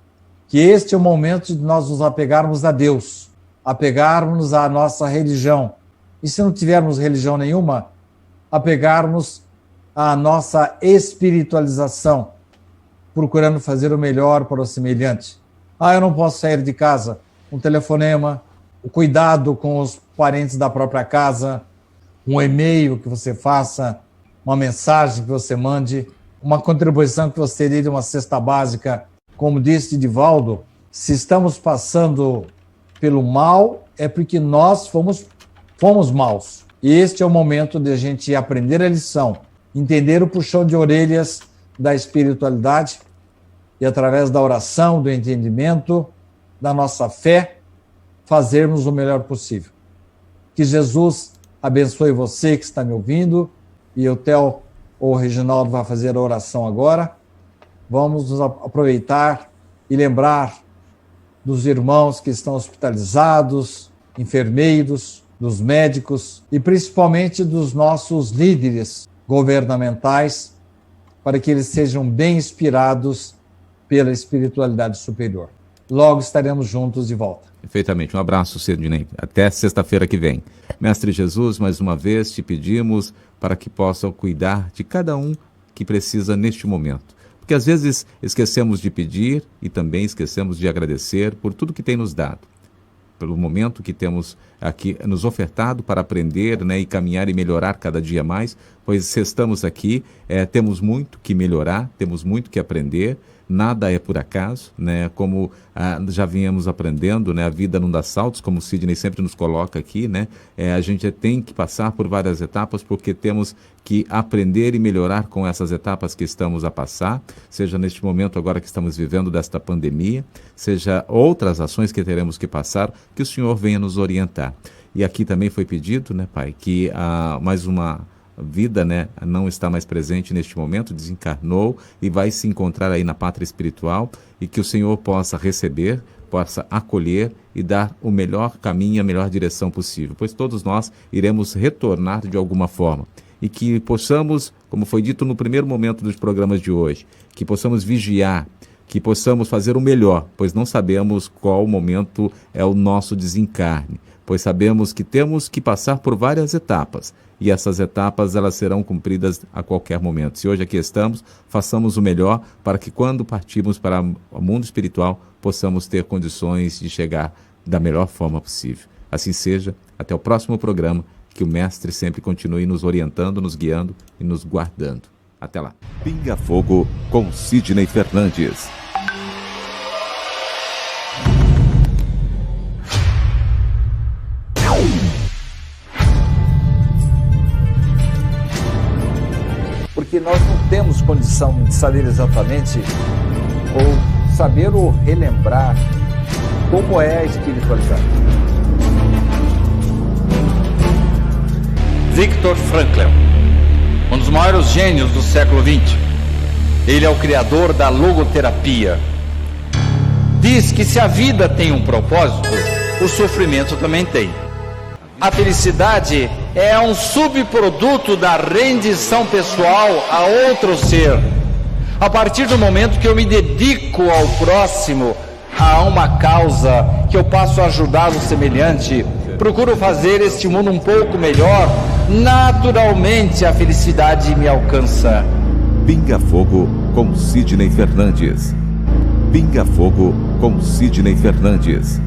que este é o momento de nós nos apegarmos a Deus, apegarmos à nossa religião. E se não tivermos religião nenhuma, apegarmos à nossa espiritualização, procurando fazer o melhor para o semelhante. Eu não posso sair de casa. Um telefonema, o cuidado com os parentes da própria casa, um e-mail que você faça, uma mensagem que você mande, uma contribuição que você dê de uma cesta básica. Como disse Divaldo, se estamos passando pelo mal, é porque nós fomos maus. E este é o momento de a gente aprender a lição, entender o puxão de orelhas da espiritualidade, e através da oração, do entendimento, da nossa fé, fazermos o melhor possível. Que Jesus abençoe você que está me ouvindo, e o Theo ou o Reginaldo vai fazer a oração agora. Vamos nos aproveitar e lembrar dos irmãos que estão hospitalizados, enfermeiros, dos médicos e principalmente dos nossos líderes governamentais, para que eles sejam bem inspirados pela espiritualidade superior. Logo estaremos juntos de volta. Perfeitamente. Um abraço, Sidney. Até sexta-feira que vem. Mestre Jesus, mais uma vez te pedimos para que possam cuidar de cada um que precisa neste momento. Porque às vezes esquecemos de pedir e também esquecemos de agradecer por tudo que tem nos dado. Pelo momento que temos aqui nos ofertado para aprender, né, e caminhar e melhorar cada dia mais, pois se estamos aqui, temos muito que melhorar, temos muito que aprender, nada é por acaso, né, como já viemos aprendendo, né, a vida não dá saltos, como o Sidney sempre nos coloca aqui, né, a gente tem que passar por várias etapas porque temos que aprender e melhorar com essas etapas que estamos a passar, seja neste momento agora que estamos vivendo desta pandemia, seja outras ações que teremos que passar, que o Senhor venha nos orientar. E aqui também foi pedido, né, Pai, que mais uma vida, né, não está mais presente neste momento, desencarnou e vai se encontrar aí na pátria espiritual, e que o Senhor possa receber, possa acolher e dar o melhor caminho, a melhor direção possível, pois todos nós iremos retornar de alguma forma. E que possamos, como foi dito no primeiro momento dos programas de hoje, que possamos vigiar, que possamos fazer o melhor, pois não sabemos qual momento é o nosso desencarne, pois sabemos que temos que passar por várias etapas, e essas etapas elas serão cumpridas a qualquer momento. Se hoje aqui estamos, façamos o melhor para que quando partirmos para o mundo espiritual, possamos ter condições de chegar da melhor forma possível. Assim seja, até o próximo programa, que o Mestre sempre continue nos orientando, nos guiando e nos guardando. Até lá. Pinga Fogo com Sidney Fernandes. Porque nós não temos condição de saber exatamente ou saber ou relembrar como é a espiritualidade. Viktor Frankl, um dos maiores gênios do século XX. Ele é o criador da logoterapia. Diz que se a vida tem um propósito, o sofrimento também tem. A felicidade é um subproduto da rendição pessoal a outro ser. A partir do momento que eu me dedico ao próximo, a uma causa, que eu passo a ajudar o semelhante, procuro fazer este mundo um pouco melhor, naturalmente a felicidade me alcança. Pinga Fogo com Sidney Fernandes. Pinga Fogo com Sidney Fernandes.